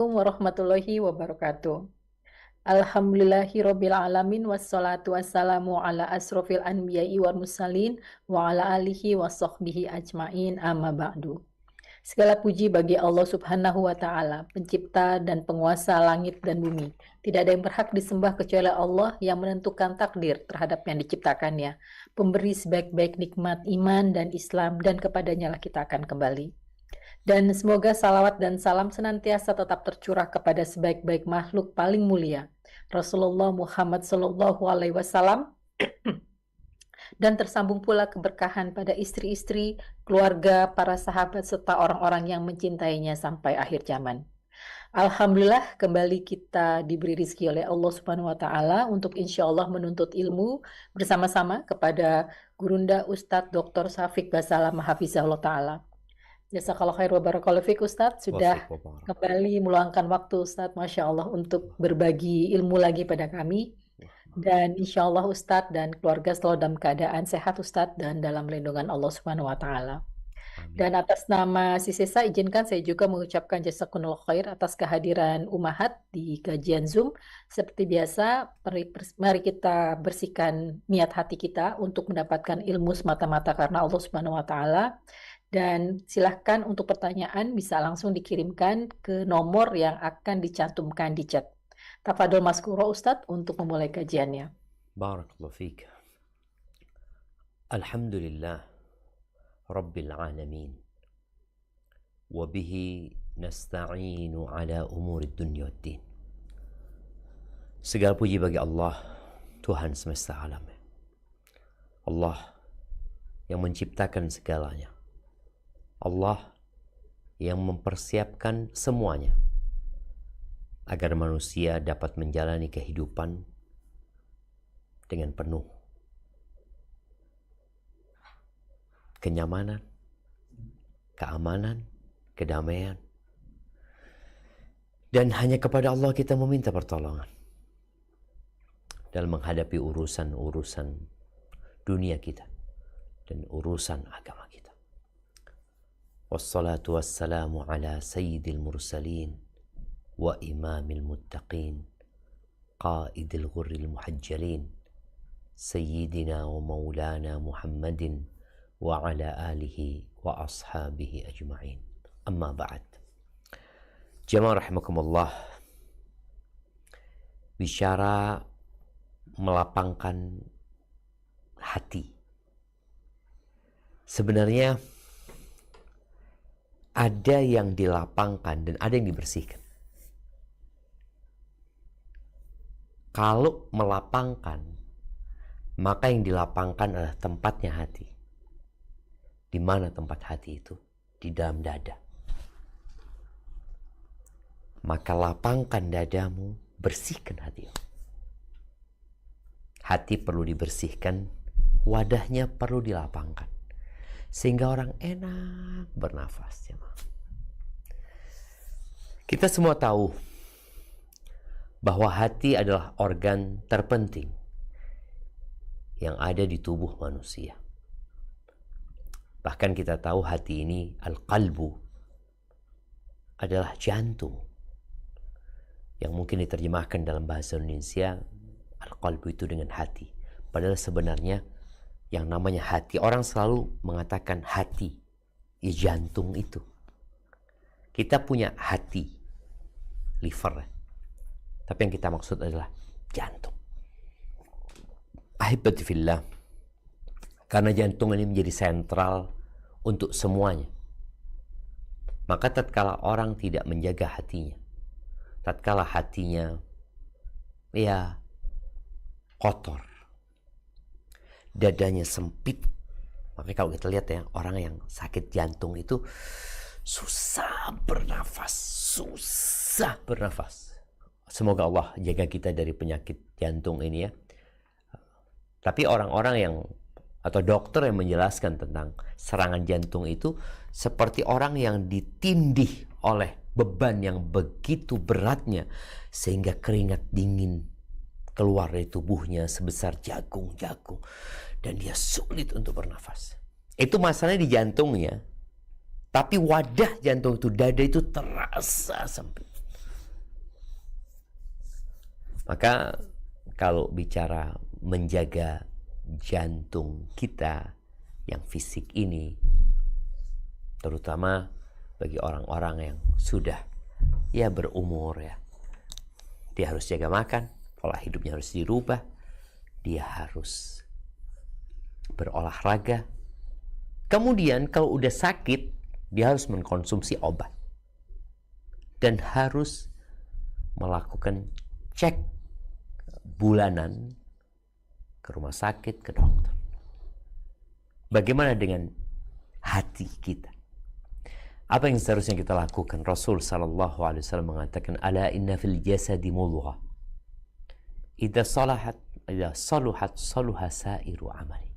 Warahmatullahi wabarakatuh. Alhamdulillahirabbil alamin wassalatu wassalamu ala asrofil anbiya'i wal mursalin wa ala alihi washabbihi ajmain amma ba'du. Segala puji bagi Allah Subhanahu wa taala, pencipta dan penguasa langit dan bumi. Tidak ada yang berhak disembah kecuali Allah yang menentukan takdir terhadap yang diciptakannya, pemberi sebaik-baik nikmat iman dan Islam, dan kepadanya lah kita akan kembali. Dan semoga salawat dan salam senantiasa tetap tercurah kepada sebaik-baik makhluk paling mulia, Rasulullah Muhammad Sallallahu Alaihi Wasallam, dan tersambung pula keberkahan pada istri-istri, keluarga, para sahabat, serta orang-orang yang mencintainya sampai akhir zaman. Alhamdulillah, kembali kita diberi rizki oleh Allah Subhanahu wa Ta'ala untuk insya Allah menuntut ilmu bersama-sama kepada Gurunda Ustadz Dr. Syafiq Basalam Hafizahullah Ta'ala. Jazakallah khair wa barakallahu fiik Ustadz, sudah kembali meluangkan waktu Ustadz, Masya Allah, untuk berbagi ilmu lagi pada kami. Dan insya Allah Ustadz dan keluarga selalu dalam keadaan sehat Ustadz dan dalam lindungan Allah Subhanahu wa Ta'ala. Dan atas nama Sisesa, izinkan saya juga mengucapkan jazakumullah khair atas kehadiran Ummahat di kajian Zoom. Seperti biasa, mari kita bersihkan niat hati kita untuk mendapatkan ilmu semata-mata karena Allah Subhanahu wa Ta'ala. Dan silahkan untuk pertanyaan bisa langsung dikirimkan ke nomor yang akan dicantumkan di chat. Tafadhol Maskuro Ustadz untuk memulai kajiannya. Barakallahu fiik. Alhamdulillah Rabbil alamin. Wa bihi nasta'inu ala umuri dunya waddin. Segala puji bagi Allah, Tuhan semesta alam. Allah yang menciptakan segalanya. Allah yang mempersiapkan semuanya agar manusia dapat menjalani kehidupan dengan penuh kenyamanan, keamanan, kedamaian. Dan hanya kepada Allah kita meminta pertolongan dalam menghadapi urusan-urusan dunia kita dan urusan agama kita. Wassalatu wassalamu ala sayyidil mursalin wa imamil muttaqin qaidil ghurril muhajjalin sayyidina wa maulana Muhammadin wa ala alihi wa ashabihi ajma'in. Amma ba'd. Jamaah rahimakumullah, bicara melapangkan hati. Sebenarnya ada yang dilapangkan dan ada yang dibersihkan. Kalau melapangkan, maka yang dilapangkan adalah tempatnya hati. Di mana tempat hati itu? Di dalam dada. Maka lapangkan dadamu, bersihkan hatimu. Hati perlu dibersihkan, wadahnya perlu dilapangkan. Sehingga orang enak bernafas. Kita semua tahu bahwa hati adalah organ terpenting yang ada di tubuh manusia. Bahkan kita tahu hati ini, al-qalbu, adalah jantung. Yang mungkin diterjemahkan dalam bahasa Indonesia, al-qalbu itu dengan hati. Padahal sebenarnya yang namanya hati, orang selalu mengatakan hati, ya jantung itu. Kita punya hati, liver, tapi yang kita maksud adalah jantung. Ahibati fillah, karena jantung ini menjadi sentral untuk semuanya. Maka tatkala orang tidak menjaga hatinya, tatkala hatinya ya kotor, dadanya sempit. Makanya kalau kita lihat ya, orang yang sakit jantung itu susah bernafas. Semoga Allah jaga kita dari penyakit jantung ini ya. Tapi orang-orang yang atau dokter yang menjelaskan tentang serangan jantung itu seperti orang yang ditindih oleh beban yang begitu beratnya sehingga keringat dingin keluar dari tubuhnya sebesar jagung-jagung dan dia sulit untuk bernafas. Itu masalahnya di jantungnya. Tapi wadah jantung itu, dada itu terasa sempit. Maka kalau bicara menjaga jantung kita yang fisik ini, terutama bagi orang-orang yang sudah berumur ya, dia harus jaga makan, pola hidupnya harus dirubah, dia harus berolahraga. Kemudian kalau udah sakit, dia harus mengkonsumsi obat dan harus melakukan cek bulanan ke rumah sakit, ke dokter. Bagaimana dengan hati kita? Apa yang seharusnya kita lakukan? Rasul sallallahu alaihi wasallam mengatakan, ala inna fil jasadi mudghah idza saluhat saluha sairu amali.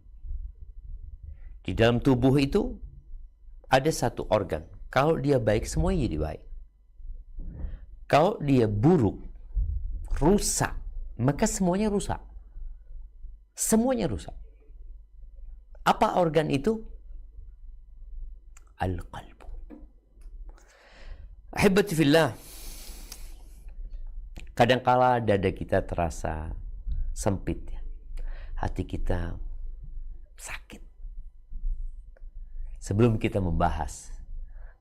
Di dalam tubuh itu ada satu organ. Kalau dia baik, semuanya jadi baik. Kalau dia buruk, rusak, maka semuanya rusak. Semuanya rusak. Apa organ itu? Al-qalbu. Ahibati fillah. Kadangkala dada kita terasa sempit ya. Hati kita sakit. Sebelum kita membahas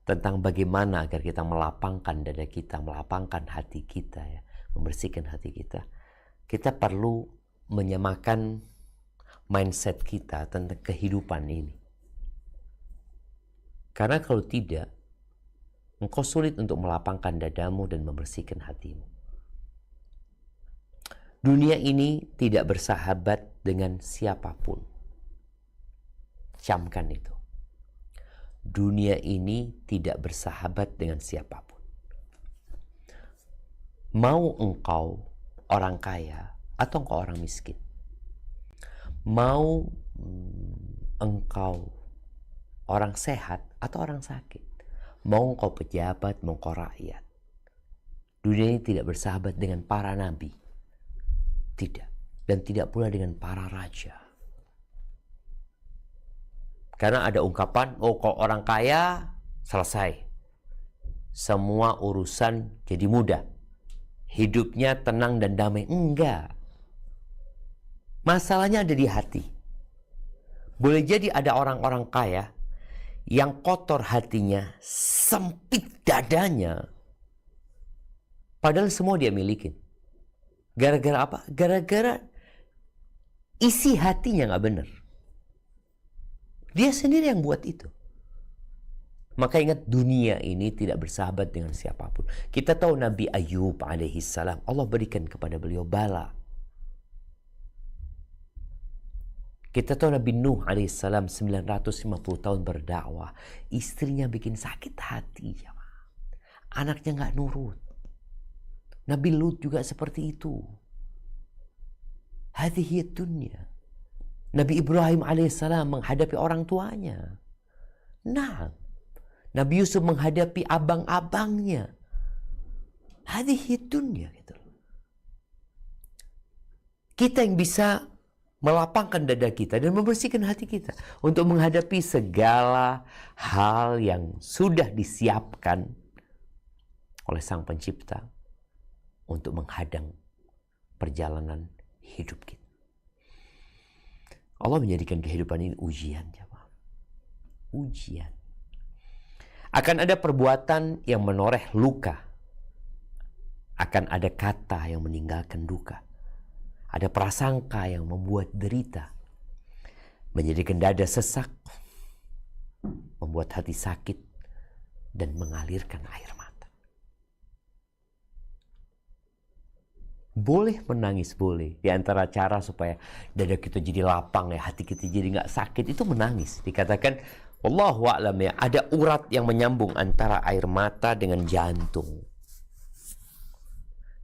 tentang bagaimana agar kita melapangkan dada kita, melapangkan hati kita ya, membersihkan hati kita, kita perlu menyamakan mindset kita tentang kehidupan ini. Karena kalau tidak, engkau sulit untuk melapangkan dadamu dan membersihkan hatimu. Dunia ini tidak bersahabat dengan siapapun. Camkan itu. Dunia ini tidak bersahabat dengan siapapun. Mau engkau orang kaya atau engkau orang miskin. Mau engkau orang sehat atau orang sakit. Mau engkau pejabat, mau engkau rakyat. Dunia ini tidak bersahabat dengan para nabi. Tidak. Dan tidak pula dengan para raja. Karena ada ungkapan, oh kalau orang kaya, selesai. Semua urusan jadi mudah. Hidupnya tenang dan damai. Enggak. Masalahnya ada di hati. Boleh jadi ada orang-orang kaya yang kotor hatinya, sempit dadanya. Padahal semua dia milikin. Gara-gara apa? Gara-gara isi hatinya gak benar. Dia sendiri yang buat itu. Maka ingat, dunia ini tidak bersahabat dengan siapapun. Kita tahu Nabi Ayub alaihissalam, Allah berikan kepada beliau bala. Kita tahu Nabi Nuh alaihissalam 950 tahun berdakwah. Istrinya bikin sakit hati. Anaknya gak nurut. Nabi Lut juga seperti itu. Hadhihi dunya. Nabi Ibrahim alaihissalam menghadapi orang tuanya. Nah, Nabi Yusuf menghadapi abang-abangnya. Hadhihi dunya gitu. Kita yang bisa melapangkan dada kita dan membersihkan hati kita untuk menghadapi segala hal yang sudah disiapkan oleh Sang Pencipta untuk menghadang perjalanan hidup kita. Allah menjadikan kehidupan ini ujian. Ujian. Akan ada perbuatan yang menoreh luka. Akan ada kata yang meninggalkan duka. Ada prasangka yang membuat derita. Menjadikan dada sesak. Membuat hati sakit. Dan mengalirkan air mata. Boleh menangis, boleh. Di antara cara supaya dada kita jadi lapang ya, hati kita jadi nggak sakit, itu menangis. Dikatakan, wallahu a'lam ya, ada urat yang menyambung antara air mata dengan jantung.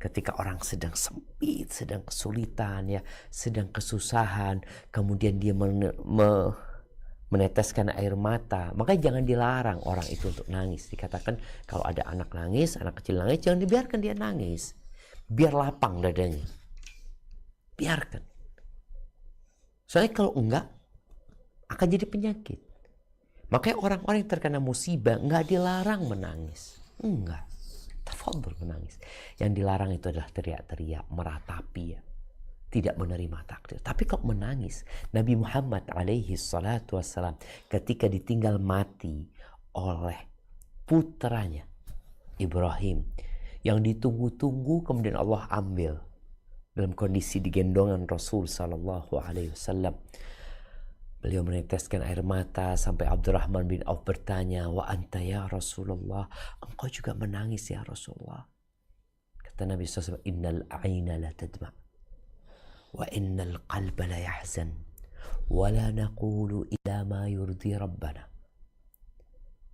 Ketika orang sedang sempit, sedang kesulitan ya, sedang kesusahan, kemudian dia meneteskan air mata, maka jangan dilarang orang itu untuk nangis. Dikatakan kalau ada anak nangis, anak kecil nangis, jangan dibiarkan dia nangis. Biar lapang dadanya. Biarkan. Soalnya kalau enggak, akan jadi penyakit. Makanya orang-orang yang terkena musibah enggak dilarang menangis. Enggak. Tafadhol menangis. Yang dilarang itu adalah teriak-teriak, meratapi ya. Tidak menerima takdir. Tapi kok menangis? Nabi Muhammad alaihi salatu wassalam ketika ditinggal mati oleh putranya Ibrahim yang ditunggu-tunggu kemudian Allah ambil dalam kondisi digendongan Rasul sallallahu alaihi wasallam. Beliau meneteskan air mata sampai Abdurrahman bin Auf bertanya, "Wa anta ya Rasulullah, engkau juga menangis ya Rasulullah?" Kata Nabi SAW, "Innal aina la tadma' wa innal qalba la yahzan wa la naqulu ila ma yurdi rabbana."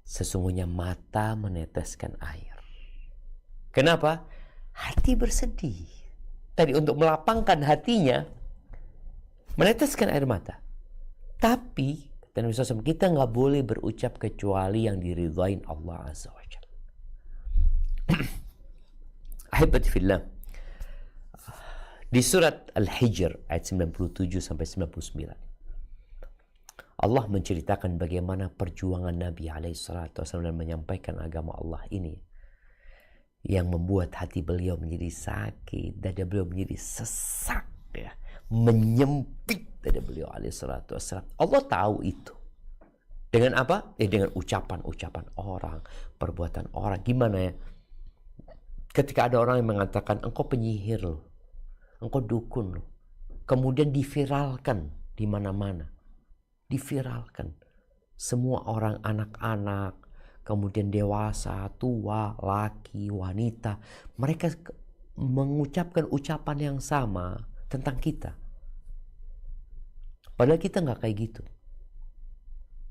Sesungguhnya mata meneteskan air. Kenapa? Hati bersedih. Tadi untuk melapangkan hatinya meneteskan air mata. Tapi kata Nabi SAW, kita nggak boleh berucap kecuali yang diridhain Allah Azza wa Jalla. Ahibati fillah, di surat Al-Hijr ayat 97 sampai 99 Allah menceritakan bagaimana perjuangan Nabi alaihissalatu wasallam menyampaikan agama Allah ini yang membuat hati beliau menjadi sakit, dada beliau menjadi sesak ya, menyempit dada beliau alaihissalatu wasallam. Allah tahu itu. Dengan apa? Dengan ucapan-ucapan orang, perbuatan orang. Gimana ya? Ketika ada orang yang mengatakan engkau penyihir loh, engkau dukun loh, kemudian diviralkan di mana-mana, diviralkan. Semua orang, anak-anak, kemudian dewasa, tua, laki, wanita, mereka mengucapkan ucapan yang sama tentang kita. Padahal kita nggak kayak gitu.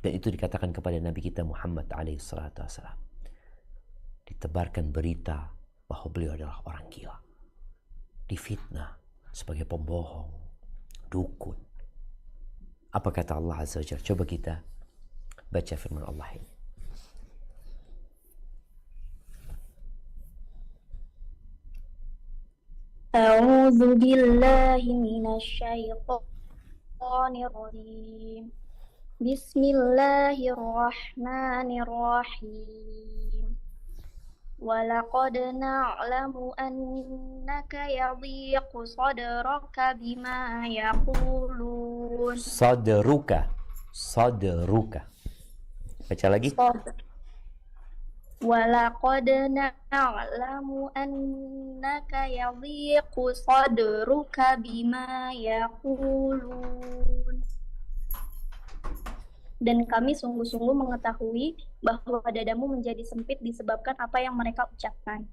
Dan itu dikatakan kepada Nabi kita Muhammad alaihissalam. Ditebarkan berita bahwa beliau adalah orang gila. Difitnah sebagai pembohong, dukun. Apa kata Allah Azza wa Jalla? Coba kita baca firman Allah ini. A'udzu billahi minasy syaithanir rajim. Bismillahirrahmanirrahim. Walaqad na'lamu annaka yadhiqu sadraka bima yaqulun. Sadruka. Baca lagi. Walaqad na'lamu annaka yadhiqu sadruka bima yaqulun. Dan kami sungguh-sungguh mengetahui bahwa dadamu menjadi sempit disebabkan apa yang mereka ucapkan.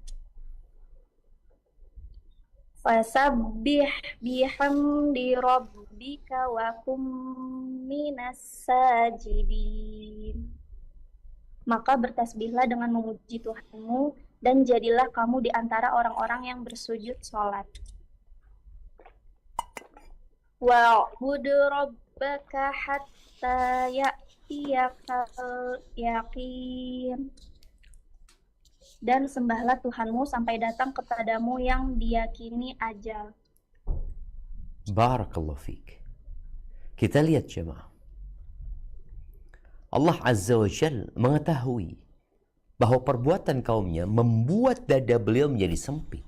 Fasabbih bihamdi rabbika wa kum minas sajidin. Maka bertasbihlah dengan memuji Tuhanmu dan jadilah kamu di antara orang-orang yang bersujud sholat. Wa'bud rabbaka hatta ya'tiyakal yaqin. Dan sembahlah Tuhanmu sampai datang kepadamu yang diyakini ajal. Barakallahu fiik. Kita lihat jemaah. Allah Azza wa Jalla mengetahui bahwa perbuatan kaumnya membuat dada beliau menjadi sempit.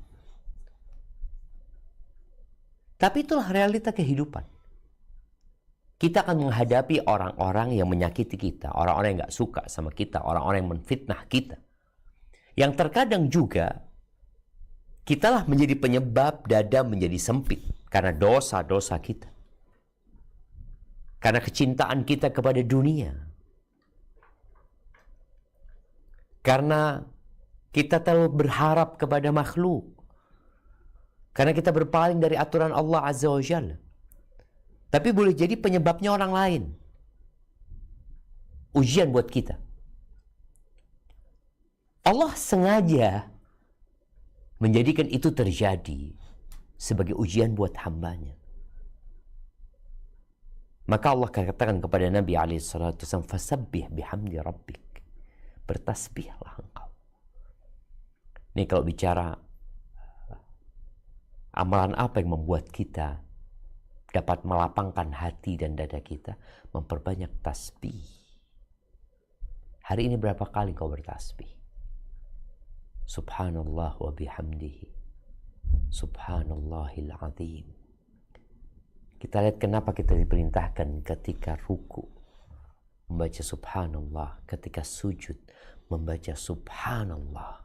Tapi itulah realita kehidupan. Kita akan menghadapi orang-orang yang menyakiti kita, orang-orang yang gak suka sama kita, orang-orang yang menfitnah kita. Yang terkadang juga kitalah menjadi penyebab dada menjadi sempit karena dosa-dosa kita. Karena kecintaan kita kepada dunia. Karena kita terlalu berharap kepada makhluk. Karena kita berpaling dari aturan Allah Azza wa Jalla. Tapi boleh jadi penyebabnya orang lain. Ujian buat kita. Allah sengaja menjadikan itu terjadi sebagai ujian buat hambanya. Maka Allah katakan kepada Nabi SAW, "Fasabbih bihamdi rabbik." Bertasbihlah engkau. Ini kalau bicara amalan apa yang membuat kita dapat melapangkan hati dan dada kita, memperbanyak tasbih. Hari ini berapa kali kau bertasbih? Subhanallah wa bihamdihi Subhanallahil azim. Kita lihat kenapa kita diperintahkan ketika ruku membaca subhanallah, ketika sujud membaca subhanallah.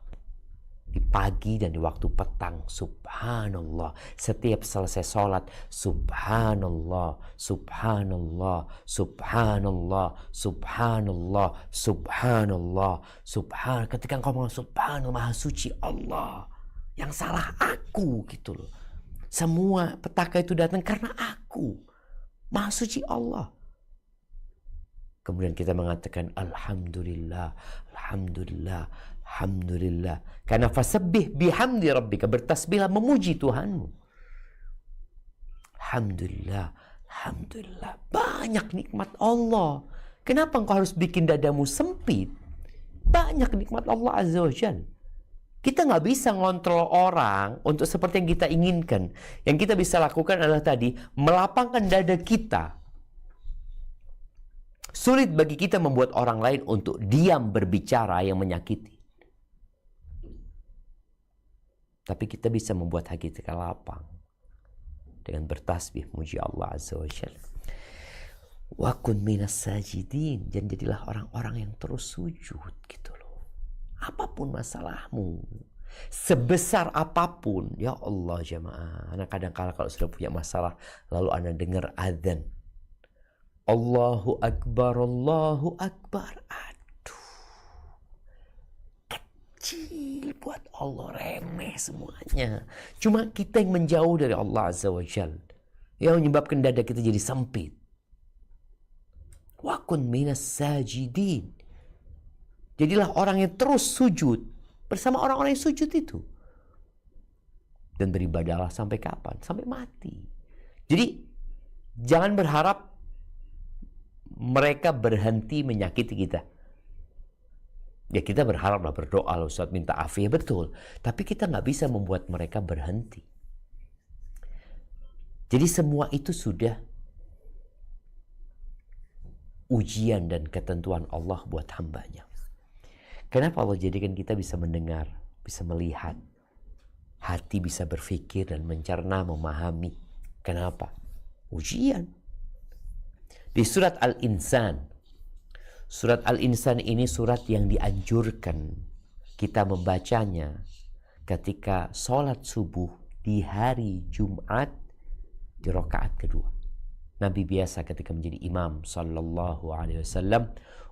Di pagi dan di waktu petang, subhanallah. Setiap selesai sholat, subhanallah, subhanallah, subhanallah, subhanallah, subhanallah, subhan. Ketika engkau ngomong subhanallah, maha suci Allah, yang salah aku, gitu loh. Semua petaka itu datang karena aku, maha suci Allah. Kemudian kita mengatakan alhamdulillah, alhamdulillah, alhamdulillah. Karena fasabbih bihamdi rabbika, bertasbihlah memuji Tuhanmu. Alhamdulillah, alhamdulillah. Banyak nikmat Allah. Kenapa engkau harus bikin dadamu sempit? Banyak nikmat Allah Azza wa Jalla. Kita nggak bisa ngontrol orang untuk seperti yang kita inginkan. Yang kita bisa lakukan adalah tadi, melapangkan dada kita. Sulit bagi kita membuat orang lain untuk diam berbicara yang menyakiti. Tapi kita bisa membuat hati kita lapang dengan bertasbih muji Allah Azza wa Jalla. Wa kun minas sajidin, dan jadilah orang-orang yang terus sujud, gitu loh. Apapun masalahmu, sebesar apapun, ya Allah jamaah. Anak kadang-kala kalau sudah punya masalah, lalu Anda dengar azan, Allahu Akbar, Allahu Akbar. Aduh, kecil buat Allah, remeh semuanya. Cuma kita yang menjauh dari Allah Azza wa Jalla, yang menyebabkan dada kita jadi sempit. Wa kun minas sajidin. Jadilah orang yang terus sujud bersama orang-orang yang sujud itu. Dan beribadahlah sampai kapan? Sampai mati. Jadi jangan berharap mereka berhenti menyakiti kita. Ya kita berharaplah, berdoa, Ustaz minta afiyah, betul. Tapi kita nggak bisa membuat mereka berhenti. Jadi semua itu sudah ujian dan ketentuan Allah buat hambanya. Kenapa Allah jadikan kita bisa mendengar, bisa melihat, hati bisa berpikir dan mencerna, memahami. Kenapa? Ujian. Di surat Al-Insan. Surat Al-Insan ini surat yang dianjurkan kita membacanya ketika sholat subuh di hari Jumat di rakaat kedua. Nabi biasa ketika menjadi imam sallallahu alaihi wasallam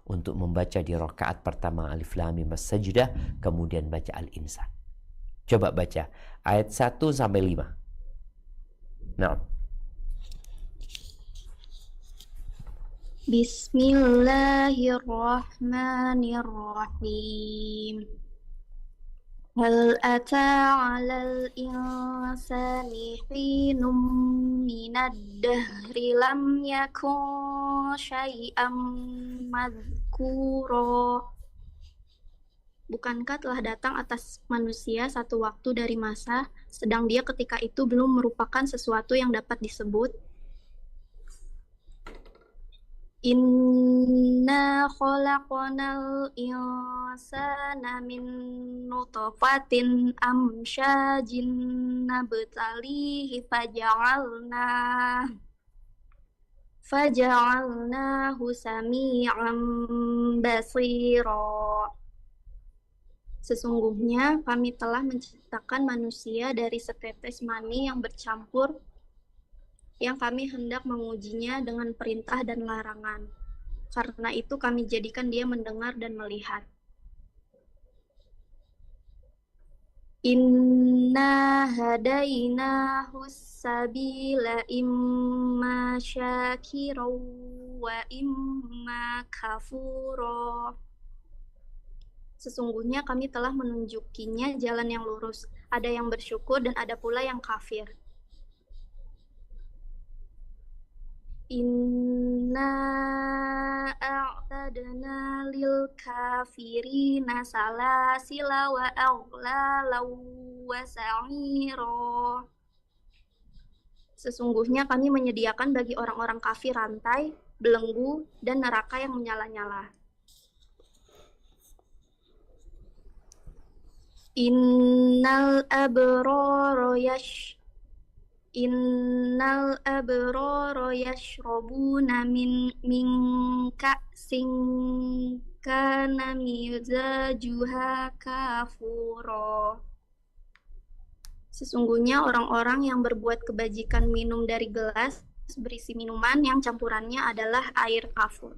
untuk membaca di rakaat pertama Alif Lam Mim As-Sajdah, kemudian baca Al-Insan. Coba baca ayat 1 sampai 5. Nah. Bismillahirrahmanirrahim. Hal ata 'alal insani hinum minad dahri lam yakun syai'am madhkura. Bukankah telah datang atas manusia satu waktu dari masa, sedang dia ketika itu belum merupakan sesuatu yang dapat disebut? Inna khalaqnal insana min nutfatin amsyajin nabtalihi faja'alnahu sami'an basira. Sesungguhnya kami telah menciptakan manusia dari setetes mani yang bercampur, yang kami hendak mengujinya dengan perintah dan larangan. Karena itu kami jadikan dia mendengar dan melihat. Inna hadainahu sabila imma syakira wa imma kafura. Sesungguhnya kami telah menunjukinya jalan yang lurus. Ada yang bersyukur dan ada pula yang kafir. Inna a'tadna lil kafirina salasila wa aghlala wa sa'ira. Sesungguhnya kami menyediakan bagi orang-orang kafir rantai, belenggu, dan neraka yang menyala-nyala. Innal abrara yashrabuna min ka'sin kana mizajuha kafura. Sesungguhnya orang-orang yang berbuat kebajikan minum dari gelas berisi minuman yang campurannya adalah air kafur.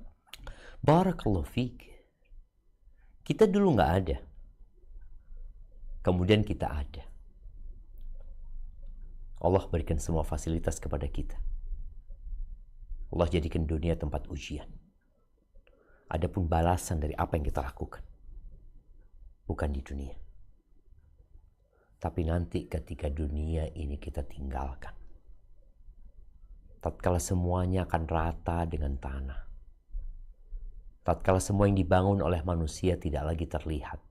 Barakallahu fiik. Kita dulu nggak ada. Kemudian kita ada. Allah berikan semua fasilitas kepada kita. Allah jadikan dunia tempat ujian. Adapun balasan dari apa yang kita lakukan bukan di dunia, tapi nanti ketika dunia ini kita tinggalkan, tatkala semuanya akan rata dengan tanah, tatkala semua yang dibangun oleh manusia tidak lagi terlihat,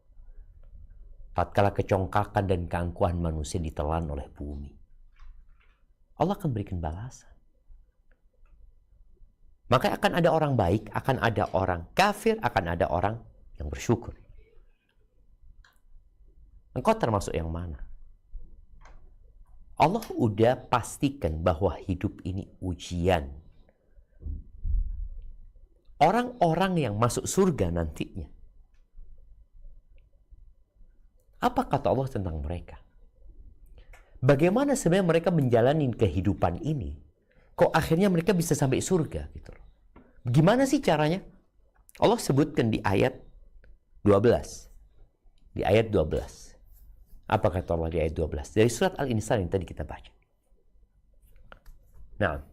tatkala kecongkakan dan keangkuhan manusia ditelan oleh bumi, Allah akan berikan balasan. Maka akan ada orang baik, akan ada orang kafir, akan ada orang yang bersyukur. Engkau termasuk yang mana? Allah udah pastikan bahwa hidup ini ujian. Orang-orang yang masuk surga nantinya, apa kata Allah tentang mereka? Bagaimana sebenarnya mereka menjalani kehidupan ini? Kok akhirnya mereka bisa sampai surga gitu loh. Gimana sih caranya? Allah sebutkan di ayat 12. Di ayat 12. Apa kata Allah di ayat 12? Dari surat Al-Insan yang tadi kita baca. Nah.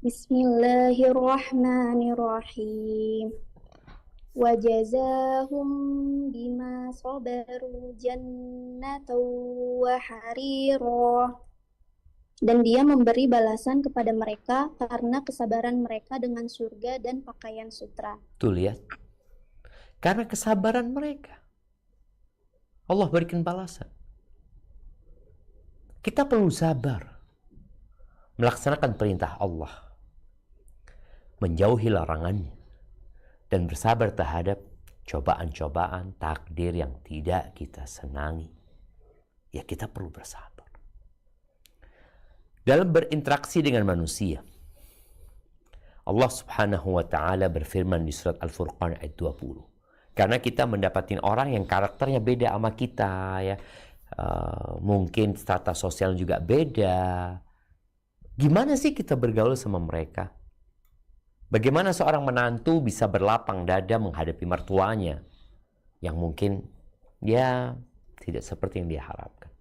Bismillahirrahmanirrahim. Wajazahum bima sabaru jannatan wa harira. Dan dia memberi balasan kepada mereka karena kesabaran mereka dengan surga dan pakaian sutra. Tuh lihat. Karena kesabaran mereka, Allah berikan balasan. Kita perlu sabar. Melaksanakan perintah Allah. Menjauhi larangannya. Dan bersabar terhadap cobaan-cobaan takdir yang tidak kita senangi. Ya kita perlu bersabar. Dalam berinteraksi dengan manusia, Allah Subhanahu wa Ta'ala berfirman di surat Al-Furqan ayat 20. Karena kita mendapatkan orang yang karakternya beda sama kita, ya, mungkin strata sosial juga beda. Gimana sih kita bergaul sama mereka? Bagaimana seorang menantu bisa berlapang dada menghadapi mertuanya yang mungkin ya tidak seperti yang dia harapkan.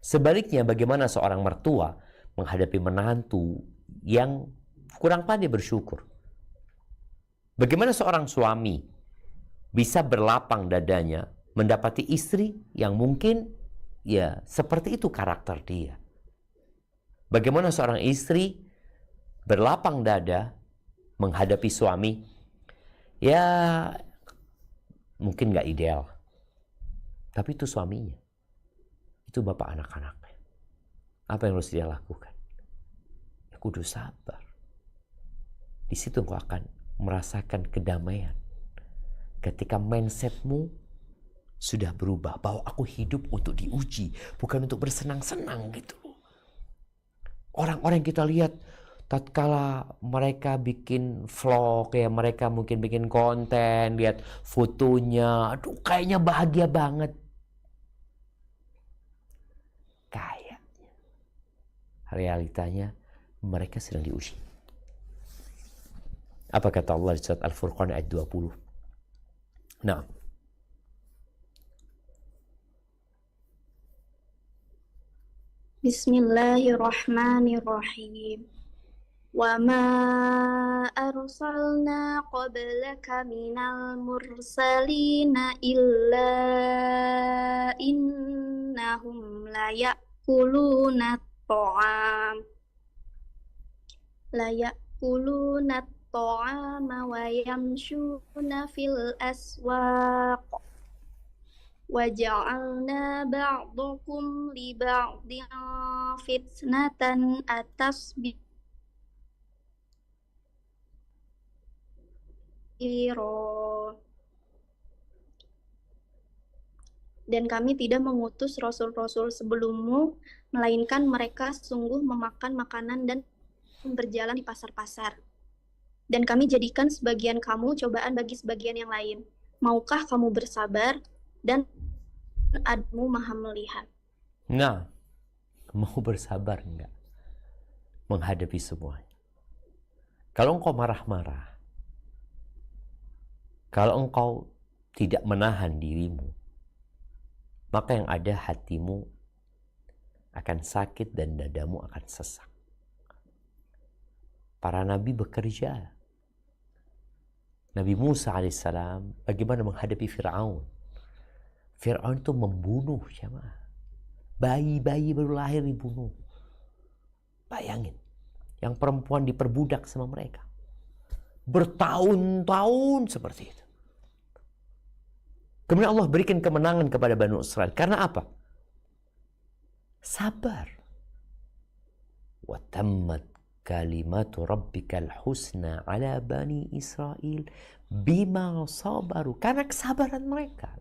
Sebaliknya, bagaimana seorang mertua menghadapi menantu yang kurang pandai bersyukur. Bagaimana seorang suami bisa berlapang dadanya mendapati istri yang mungkin ya seperti itu karakter dia. Bagaimana seorang istri berlapang dada menghadapi suami ya mungkin gak ideal, tapi itu suaminya, itu bapak anak-anaknya. Apa yang harus dia lakukan? Ya kudu sabar. Di situ engkau akan merasakan kedamaian. Ketika mindsetmu sudah berubah, bahwa aku hidup untuk diuji, bukan untuk bersenang-senang gitu. Orang-orang yang kita lihat, tatkala mereka bikin vlog, ya mereka mungkin bikin konten, lihat fotonya, aduh kayaknya bahagia banget. Realitanya mereka sedang diuji. Apa kata Allah di surat Al-Furqan ayat 20? Nah. Bismillahirrahmanirrahim. Wa ma arsalna qablaka minal mursalina illa innahum la ya'kuluna ta'ama wa yamshuna fil aswaq wa ja'alna ba'dakum li ba'din fitnatan atasbiru. Dan kami tidak mengutus rasul-rasul sebelummu, melainkan mereka sungguh memakan makanan dan berjalan di pasar-pasar. Dan kami jadikan sebagian kamu cobaan bagi sebagian yang lain. Maukah kamu bersabar? Dan Admu Maha melihat. Nah, mau bersabar enggak menghadapi semuanya? Kalau engkau marah-marah, kalau engkau tidak menahan dirimu, maka yang ada hatimu akan sakit dan dadamu akan sesak. Para nabi bekerja. Nabi Musa alaihissalam bagaimana menghadapi Fir'aun. Fir'aun itu membunuh jamaah. Bayi-bayi baru lahir dibunuh. Bayangin, yang perempuan diperbudak sama mereka. Bertahun-tahun seperti itu. Kemudian Allah berikan kemenangan kepada Bani Israel. Karena apa? Sabar. Wa tammat kalimatu rabbikal husna ala Bani Israel bima sabaru. Karena kesabaran mereka.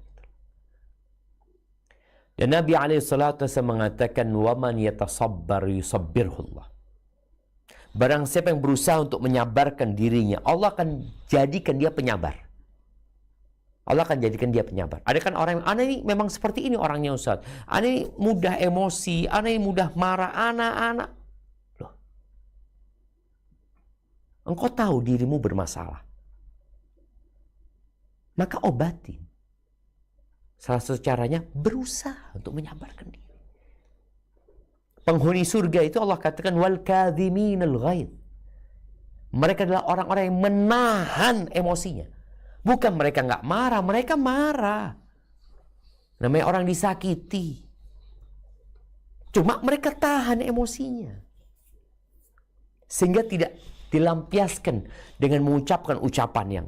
Dan Nabi SAW mengatakan, وَمَنْ يَتَصَبَّرْ يُصَبِّرْهُ اللَّهِ. Barang siapa yang berusaha untuk menyabarkan dirinya, Allah akan jadikan dia penyabar. Allah akan jadikan dia penyabar. Ada kan orang yang, ana ini memang seperti ini orangnya Ustaz. Ana ini mudah emosi, ana ini mudah marah, anak-anak. Loh. Engkau tahu dirimu bermasalah. Maka obatin. Salah satu caranya berusaha untuk menyabarkan diri. Penghuni surga itu Allah katakan wal kadhiminal ghaidh. Mereka adalah orang-orang yang menahan emosinya. Bukan mereka nggak marah, mereka marah. Namanya orang disakiti. Cuma mereka tahan emosinya. Sehingga tidak dilampiaskan dengan mengucapkan ucapan yang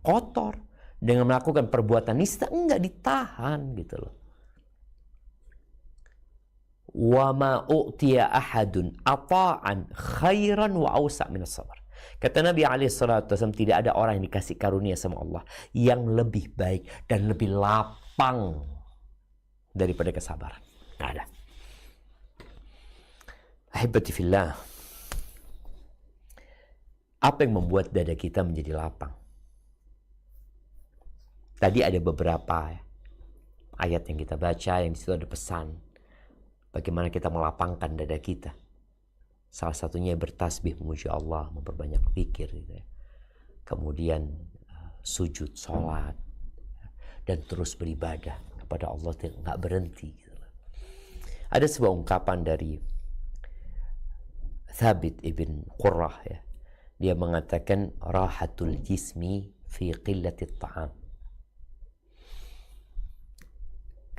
kotor. Dengan melakukan perbuatan nista, enggak ditahan gitu loh. Wa ma u'tiya ahadun ata'an khairan wa awsa' minas sabar. Kata Nabi SAW, tidak ada orang yang dikasih karunia sama Allah yang lebih baik dan lebih lapang daripada kesabaran. Nggak ada. Ahibati fillah. Apa yang membuat dada kita menjadi lapang? Tadi ada beberapa ayat yang kita baca, yang di situ ada pesan bagaimana kita melapangkan dada kita. Salah satunya bertasbih, memuji Allah, memperbanyak zikir gitu ya. Kemudian sujud, sholat, dan terus beribadah kepada Allah, nggak berhenti gitu. Ada sebuah ungkapan dari Thabit ibn Qurrah ya. Dia mengatakan rahatul jismi fi qillatit ta'am.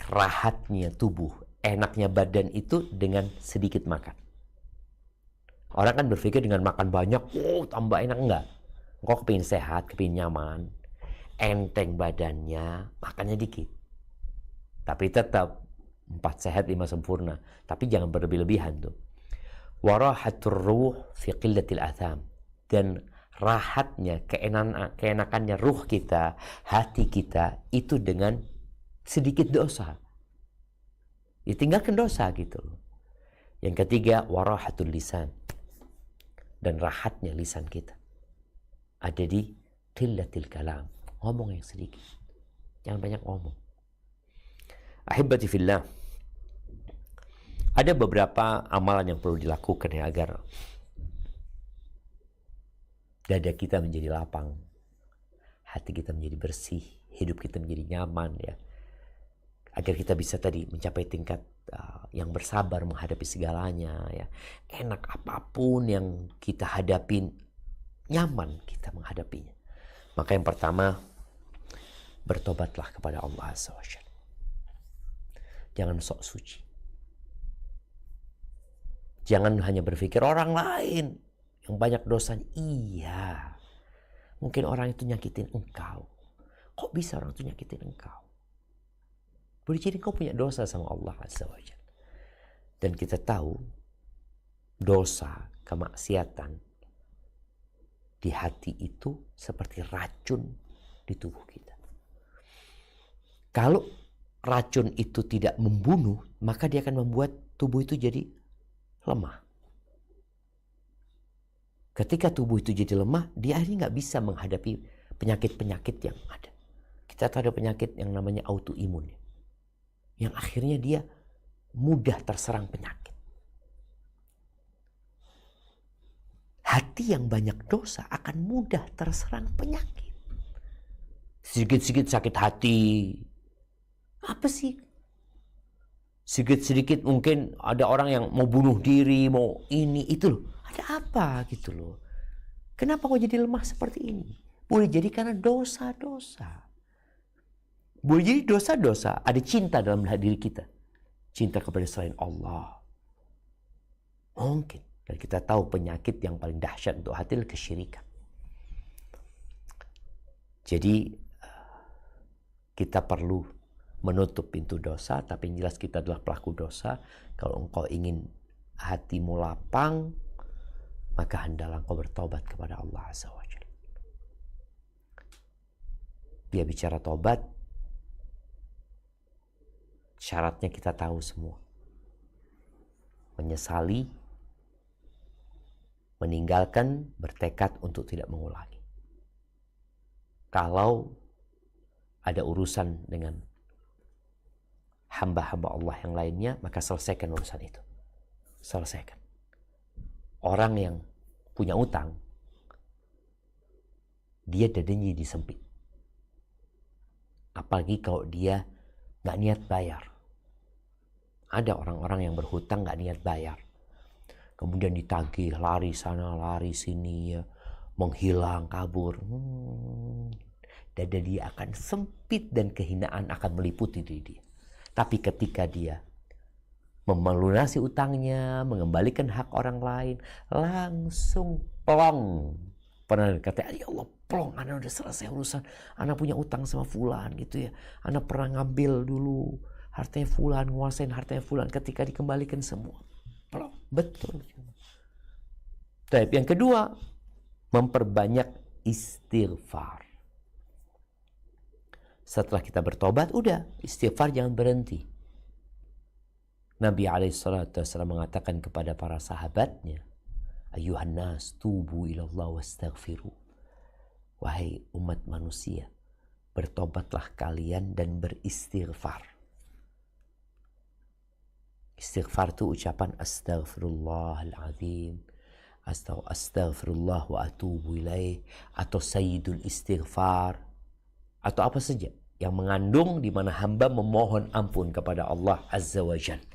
Rahatnya tubuh, enaknya badan itu dengan sedikit makan. Orang kan berpikir dengan makan banyak, tambah enak. Enggak. Kok kepingin sehat, kepingin nyaman, enteng badannya, makannya dikit. Tapi tetap 4 sehat 5 sempurna. Tapi jangan berlebih-lebihan tuh. Warahatur ruh fi qillatil atham. Dan rahatnya, keenakannya ruh kita, hati kita itu dengan sedikit dosa. Ditinggalkan dosa gitu. Yang ketiga, warahatul lisan. Dan rahatnya lisan kita ada di qillatil kalam. Ngomong yang sedikit. Jangan banyak ngomong. Ahibati fillah. Ada beberapa amalan yang perlu dilakukan ya agar dada kita menjadi lapang, hati kita menjadi bersih, hidup kita menjadi nyaman ya. Agar kita bisa tadi mencapai tingkat yang bersabar menghadapi segalanya ya. Enak apapun yang kita hadapin, nyaman kita menghadapinya. Maka yang pertama, bertobatlah kepada Allah Azza wa Jalla. Jangan sok suci. Jangan hanya berpikir orang lain yang banyak dosanya. Iya, mungkin orang itu nyakitin engkau. Kok bisa orang itu nyakitin engkau? Boleh jadi kau punya dosa sama Allah Azza wa Jalla. Dan kita tahu dosa, kemaksiatan di hati itu seperti racun di tubuh kita. Kalau racun itu tidak membunuh, maka dia akan membuat tubuh itu jadi lemah. Ketika tubuh itu jadi lemah, dia akhirnya nggak bisa menghadapi penyakit-penyakit yang ada. Kita tahu ada penyakit yang namanya autoimun, yang akhirnya dia mudah terserang penyakit. Hati yang banyak dosa akan mudah terserang penyakit. Sedikit-sedikit sakit hati. Apa sih? Sedikit-sedikit mungkin ada orang yang mau bunuh diri, mau ini, itu loh. Ada apa gitu loh. Kenapa kok jadi lemah seperti ini? Boleh jadi karena dosa-dosa. Boleh jadi dosa-dosa. Ada cinta dalam diri kita. Cinta kepada selain Allah. Mungkin. Dan kita tahu penyakit yang paling dahsyat untuk hati adalah kesyirikan. Jadi kita perlu menutup pintu dosa. Tapi yang jelas kita adalah pelaku dosa. Kalau engkau ingin hatimu lapang, maka hendaklah engkau bertobat kepada Allah Azza wa Jalla. Dia bicara tobat, syaratnya kita tahu semua. Menyesali, meninggalkan, bertekad untuk tidak mengulangi. Kalau ada urusan dengan hamba-hamba Allah yang lainnya, maka selesaikan urusan itu. Selesaikan. Orang yang punya utang, dia dadanya jadi sempit. Apalagi kalau dia gak niat bayar. Ada orang-orang yang berhutang gak niat bayar. Kemudian ditagih, lari sana, lari sini, ya, menghilang, kabur. Dada dia akan sempit dan kehinaan akan meliputi diri dia. Tapi ketika dia melunasi utangnya, mengembalikan hak orang lain, langsung plong. Pernah kata, ya Allah, plong, anak udah selesai urusan, anak punya utang sama fulan gitu ya, anak pernah ngambil dulu hartanya fulan, nguasain hartanya fulan, ketika dikembalikan semua plong. Betul. Tapi yang kedua, memperbanyak istighfar. Setelah kita bertobat, udah istighfar, jangan berhenti. Nabi SAW mengatakan kepada para sahabatnya, Ayuhan nas, tubu ilallah wastaghfiru. Wahai umat manusia, bertobatlah kalian dan beristighfar. Istighfar itu ucapan astaghfirullahaladzim, astaghfirullah wa atubu ilaih, atau sayyidul istighfar, atau apa saja yang mengandung di mana hamba memohon ampun kepada Allah Azza wa Jalla.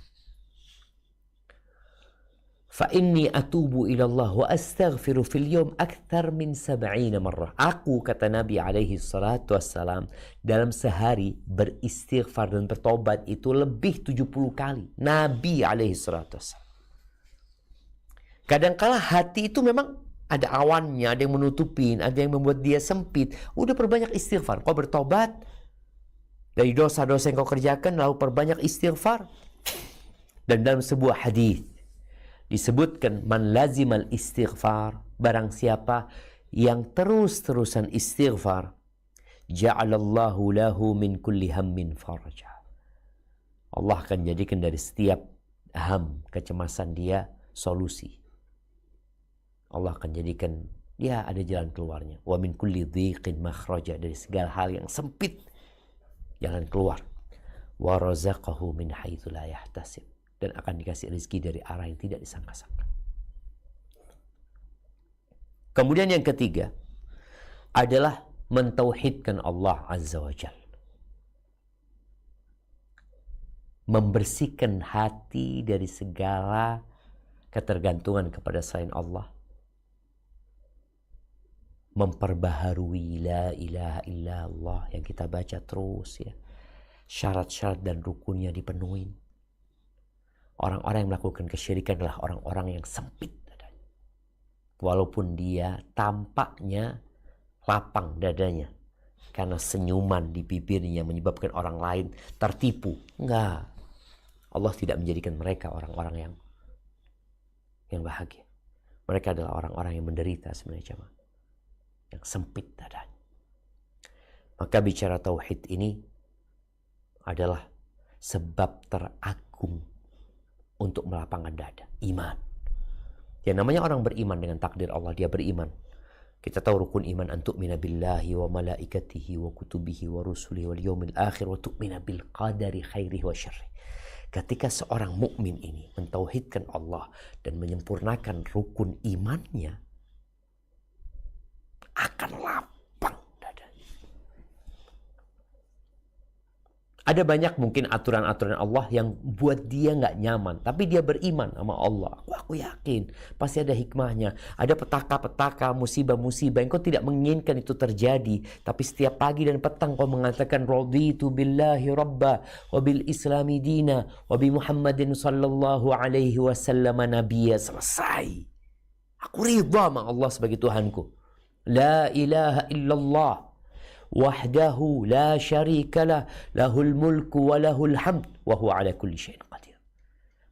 Fa inni atubu ilallah wa astaghfiru fil yawm akthar min 70 marrah. Aku, kata Nabi alaihi salatu wassalam, dalam sehari beristighfar dan bertobat itu lebih 70 kali. Nabi alaihi salatu wassalam. Kadangkala hati itu memang ada awannya, ada yang menutupin, ada yang membuat dia sempit. Udah perbanyak istighfar. Kau bertobat dari dosa-dosa yang kau kerjakan, lalu perbanyak istighfar. Dan dalam sebuah hadis disebutkan, man lazimal istighfar, barang siapa yang terus-terusan istighfar, ja'alallahu lahu min kulli hammin faraja. Allah akan jadikan dari setiap ham, kecemasan dia, solusi. Allah akan jadikan dia ada jalan keluarnya. Wa min kulli dhiqin makhraja, dari segala hal yang sempit, jalan keluar. Wa razaqahu min haitsu la yahtasib, dan akan dikasih rezeki dari arah yang tidak disangka-sangka. Kemudian yang ketiga adalah mentauhidkan Allah Azza wa Jalla. Membersihkan hati dari segala ketergantungan kepada selain Allah. Memperbaharui la ilaha illallah yang kita baca terus ya. Syarat-syarat dan rukunnya dipenuhi. Orang-orang yang melakukan kesyirikan adalah orang-orang yang sempit dadanya. Walaupun dia tampaknya lapang dadanya, karena senyuman di bibirnya menyebabkan orang lain tertipu. Enggak. Allah tidak menjadikan mereka orang-orang yang bahagia. Mereka adalah orang-orang yang menderita sebenarnya, jemaah. Yang sempit dadanya. Maka bicara tauhid ini adalah sebab teragung untuk melapangkan dada. Iman. Ya namanya orang beriman dengan takdir Allah, dia beriman. Kita tahu rukun iman, an tu'mina billahi wa malaikatihi wa kutubihi wa rusulihi wal yaumil akhir wa tu'mina bil qadari khairihi wa syarri. Ketika seorang mukmin ini mentauhidkan Allah dan menyempurnakan rukun imannya, akan lapang dadanya. Ada banyak mungkin aturan-aturan Allah yang buat dia nggak nyaman, tapi dia beriman sama Allah. Aku yakin pasti ada hikmahnya. Ada petaka-petaka, musibah-musibah yang kau tidak menginginkan itu terjadi, tapi setiap pagi dan petang kau mengatakan raditu billahi rabba wa bil islami dina wa bi Muhammadin sallallahu alaihi wasallam nabiyya. Selesai. Aku ridha sama Allah sebagai Tuhanku. La ilaha illallah wahdahu la syarikalah lahul mulku wa lahul hamd wa huwa ala kulli syai'in qadir.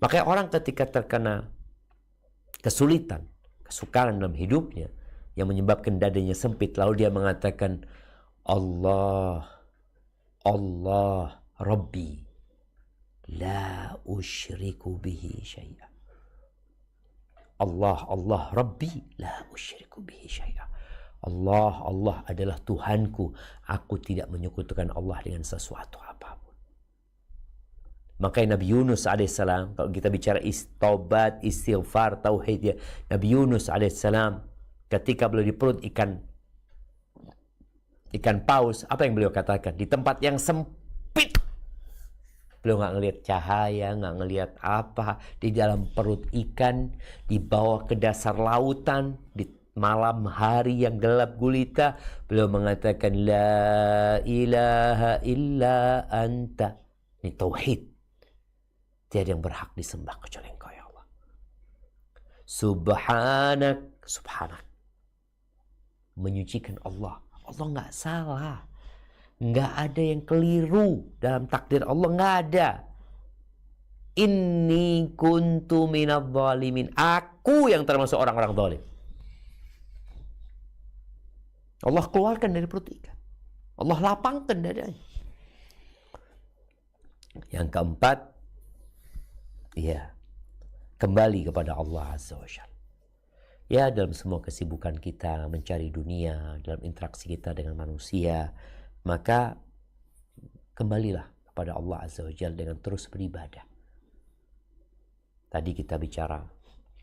Makanya orang ketika terkena kesulitan, kesukaran dalam hidupnya yang menyebabkan dadanya sempit, lalu dia mengatakan Allah Rabbi la usyriku bihi syai'a. Allah Rabbi la usyriku bihi syai'a. Allah adalah Tuhanku, aku tidak menyekutukan Allah dengan sesuatu apapun. Makanya Nabi Yunus alaihissalam, kalau kita bicara taubat, istighfar, tauhid ya, Nabi Yunus alaihissalam ketika beliau di perut ikan paus, apa yang beliau katakan? Di tempat yang sempit, beliau nggak ngelihat cahaya, nggak ngelihat apa, di dalam perut ikan, dibawa ke dasar lautan, di malam hari yang gelap gulita, beliau mengatakan la ilaha illa anta. Ini tauhid. Tiada yang berhak disembah kecuali Engkau ya Allah. Subhanak. Menyucikan Allah. Allah nggak salah. Nggak ada yang keliru dalam takdir Allah, nggak ada. Inni kuntu minadh dhalimin. Aku yang termasuk orang-orang zalim. Allah keluarkan dari perut ikan. Allah lapangkan dadanya. Yang keempat, ya, kembali kepada Allah Azza wa Jalla. Ya, dalam semua kesibukan kita mencari dunia, dalam interaksi kita dengan manusia, maka kembalilah kepada Allah Azza wa Jalla dengan terus beribadah. Tadi kita bicara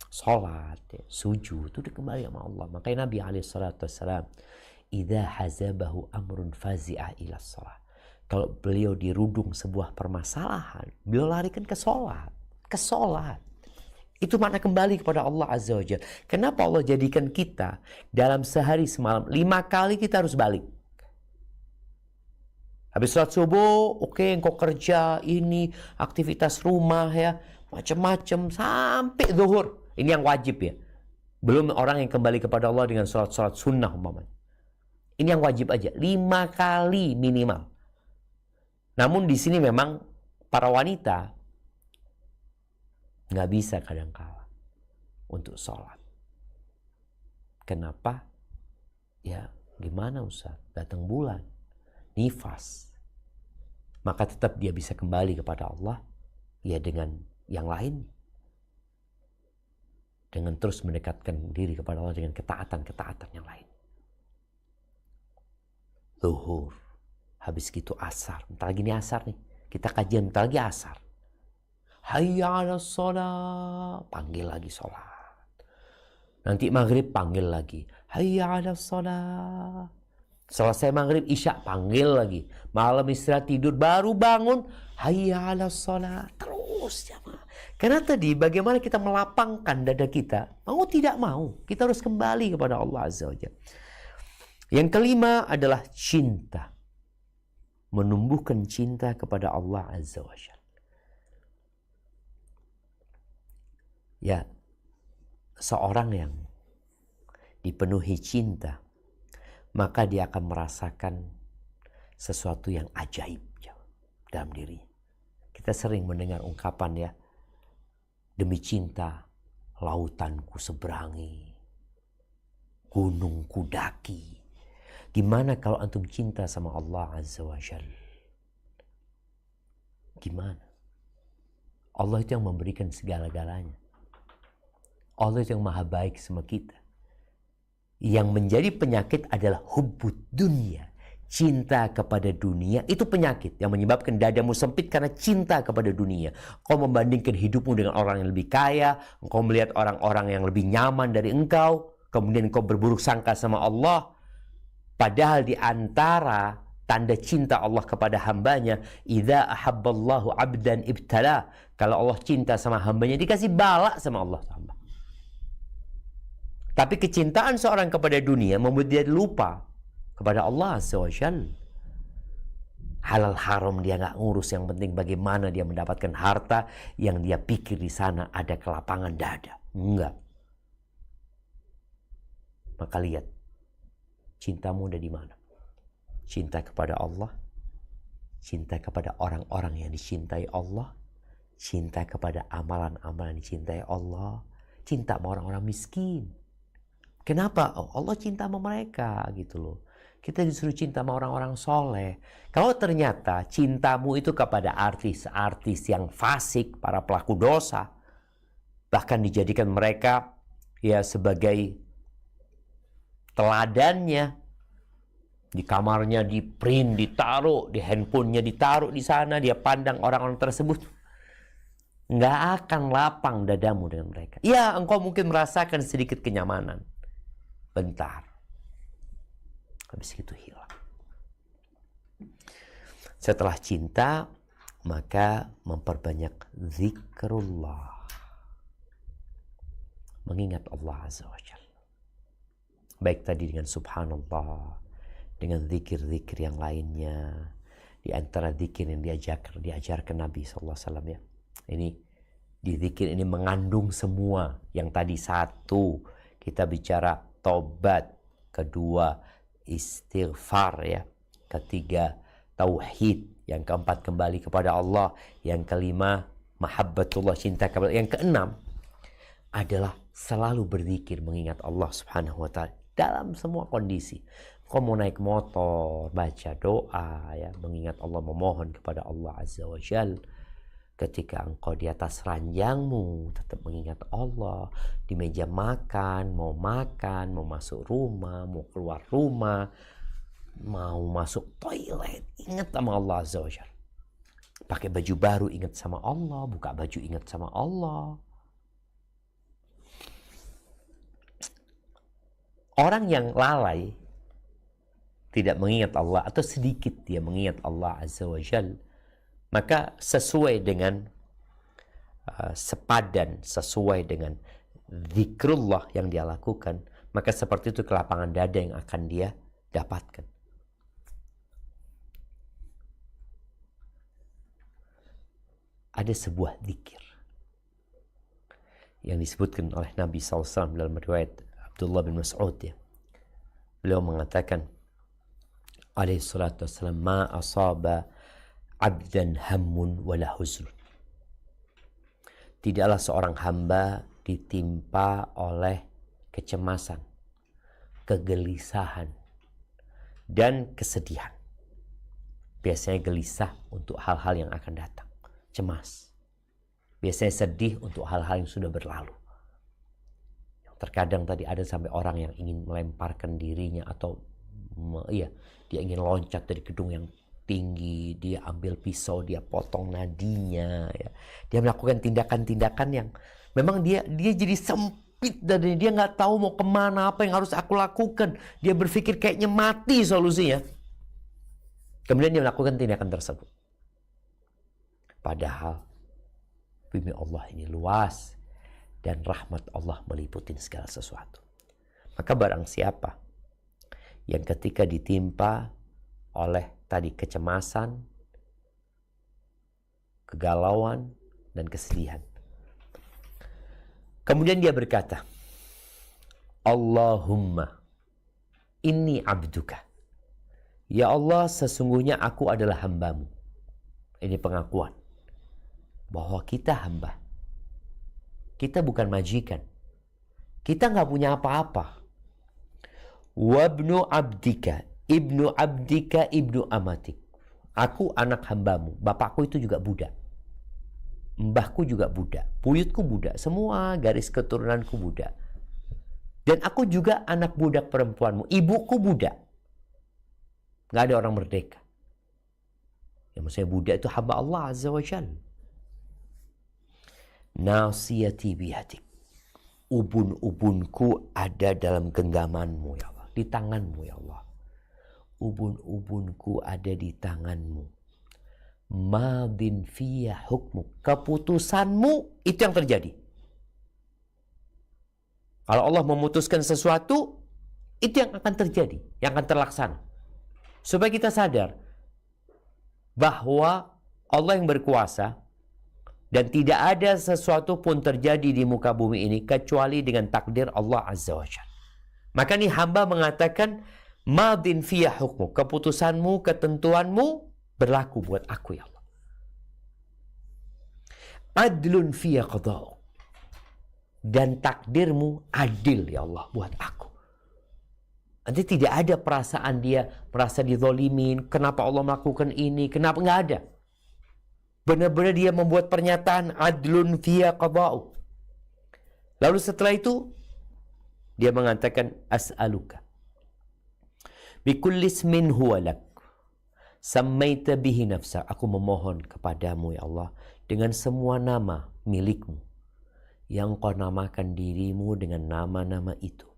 sholat, ya, sujud, itu kembali sama Allah. Makanya Nabi SAW, idza hazabahu amrun fazi'ah ila sholat. Kalau beliau dirudung sebuah permasalahan, beliau larikan ke sholat. Itu makna kembali kepada Allah Azza wa Jalla. Kenapa Allah jadikan kita dalam sehari semalam 5 kali kita harus balik? Habis sholat subuh, oke, engkau kerja, ini aktivitas rumah ya, macam-macam sampai zuhur. Ini yang wajib ya. Belum orang yang kembali kepada Allah dengan sholat-sholat sunnah umpamanya. Ini yang wajib aja, 5 kali minimal. Namun di sini memang para wanita nggak bisa kadang-kala untuk sholat. Kenapa? Ya gimana Ustaz? Datang bulan, nifas. Maka tetap dia bisa kembali kepada Allah ya dengan yang lain. Dengan terus mendekatkan diri kepada Allah dengan ketaatan-ketaatan yang lain. Zuhur, habis gitu asar. Bentar lagi nih asar nih. Kita kajian bentar lagi asar. Hayya 'alas shalah, panggil lagi sholat. Nanti maghrib panggil lagi. Hayya 'alas shalah. Selesai maghrib, isya panggil lagi. Malam istirahat tidur baru bangun. Hayya 'alas shalah. Terus ya. Karena tadi bagaimana kita melapangkan dada kita. Mau tidak mau, kita harus kembali kepada Allah Azza wa Jalla. Yang kelima adalah cinta. Menumbuhkan cinta kepada Allah Azza wa Jalla. Ya, seorang yang dipenuhi cinta, maka dia akan merasakan sesuatu yang ajaib dalam diri. Kita sering mendengar ungkapan ya, demi cinta lautan ku seberangi, gunung ku daki. Gimana kalau antum cinta sama Allah Azza wa Jalla? Gimana? Allah itu yang memberikan segala-galanya. Allah itu yang maha baik sama kita. Yang menjadi penyakit adalah hubbud dunia. Cinta kepada dunia itu penyakit yang menyebabkan dadamu sempit karena cinta kepada dunia. Kau membandingkan hidupmu dengan orang yang lebih kaya, engkau melihat orang-orang yang lebih nyaman dari engkau, kemudian engkau berburuk sangka sama Allah. Padahal di antara tanda cinta Allah kepada hambanya, idza ahabballahu abdan ibtala. Kalau Allah cinta sama hambanya, dikasih bala sama Allah. Tapi kecintaan seorang kepada dunia membuat dia lupa kepada Allah Azza wa Jalla. Halal haram dia nggak ngurus, yang penting bagaimana dia mendapatkan harta yang dia pikir di sana ada kelapangan dada. Enggak. Maka lihat, cintamu ada di mana? Cinta kepada Allah, cinta kepada orang-orang yang dicintai Allah, cinta kepada amalan-amalan yang dicintai Allah, cinta sama orang-orang miskin. Kenapa? Oh, Allah cinta sama mereka gitu loh. Kita disuruh cinta sama orang-orang soleh. Kalau ternyata cintamu itu kepada artis-artis yang fasik, para pelaku dosa, bahkan dijadikan mereka ya sebagai teladannya, di kamarnya di print, ditaruh, di handphonenya ditaruh di sana, dia pandang orang-orang tersebut, nggak akan lapang dadamu dengan mereka. Ya, engkau mungkin merasakan sedikit kenyamanan. Bentar. Habis itu hilang. Setelah cinta, maka memperbanyak zikrullah. Mengingat Allah Azza wa Jalla. Baik tadi dengan subhanallah, dengan zikir-zikir yang lainnya. Di antara zikir yang diajarkan Nabi SAW ya. Ini di zikir ini mengandung semua. Yang tadi satu, kita bicara taubat, kedua istighfar ya, ketiga tauhid, yang keempat kembali kepada Allah, yang kelima mahabbatullah, cinta kepada, yang keenam adalah selalu berzikir mengingat Allah Subhanahu wa taala dalam semua kondisi. Kau mau naik motor, baca doa ya, mengingat Allah, memohon kepada Allah Azza wa Jalla. Ketika engkau di atas ranjangmu, tetap mengingat Allah. Di meja makan, mau masuk rumah, mau keluar rumah, mau masuk toilet, ingat sama Allah Azza wa Jalla. Pakai baju baru, ingat sama Allah. Buka baju, ingat sama Allah. Orang yang lalai, tidak mengingat Allah, atau sedikit dia mengingat Allah Azza wa Jalla, maka sesuai dengan sepadan, sesuai dengan zikrullah yang dia lakukan, maka seperti itu kelapangan dada yang akan dia dapatkan. Ada sebuah zikir yang disebutkan oleh Nabi SAW dalam riwayat Abdullah bin Mas'ud ya. Beliau mengatakan alaihi salatu wassalam, ma asaba abdan hammun wala huzrun. Tidaklah seorang hamba ditimpa oleh kecemasan, kegelisahan, dan kesedihan. Biasanya gelisah untuk hal-hal yang akan datang, cemas. Biasanya sedih untuk hal-hal yang sudah berlalu. Terkadang tadi ada sampai orang yang ingin melemparkan dirinya, atau dia ingin loncat dari gedung yang tinggi, dia ambil pisau, dia potong nadinya ya. Dia melakukan tindakan-tindakan yang memang dia jadi sempit, dan dia nggak tahu mau kemana, apa yang harus aku lakukan. Dia berpikir kayaknya mati solusinya. Kemudian dia melakukan tindakan tersebut. Padahal bumi Allah ini luas dan rahmat Allah meliputi segala sesuatu. Maka barang siapa yang ketika ditimpa oleh tadi kecemasan, kegalauan, dan kesedihan, kemudian dia berkata, Allahumma inni abduka. Ya Allah, sesungguhnya aku adalah hambamu. Ini pengakuan bahwa kita hamba. Kita bukan majikan. Kita nggak punya apa-apa. Wabnu abdika, ibnu abdika, ibnu amatik. Aku anak hambamu. Bapakku itu juga budak. Mbahku juga budak. Buyutku budak. Semua garis keturunanku budak. Dan aku juga anak budak perempuanmu. Ibuku budak. Nggak ada orang merdeka. Yang maksudnya budak itu hamba Allah Azza wa Jalla. Nasiyati bihadik. Ubun-ubunku ada dalam genggamanmu ya Allah. Di tanganmu ya Allah. Ubun-ubunku ada di tanganmu. Madin fiyah hukmu. Keputusanmu itu yang terjadi. Kalau Allah memutuskan sesuatu, itu yang akan terjadi. Yang akan terlaksana. Supaya kita sadar bahwa Allah yang berkuasa dan tidak ada sesuatu pun terjadi di muka bumi ini kecuali dengan takdir Allah Azza wa Jalla. Maka ini hamba mengatakan madin fiyah hukmu, keputusanmu, ketentuanmu berlaku buat aku ya Allah. Adlun fiyah qada'u, dan takdirmu adil ya Allah buat aku. Nanti tidak ada perasaan dia merasa dizolimin, kenapa Allah melakukan ini, kenapa, nggak ada. Benar-benar dia membuat pernyataan adlun fiyah qada'u. Lalu setelah itu dia mengatakan as'aluka bikulli ismin huwa lak sammaita bihi nafsa. Aku memohon kepadamu ya Allah dengan semua nama milikmu yang kau namakan dirimu dengan nama-nama itu.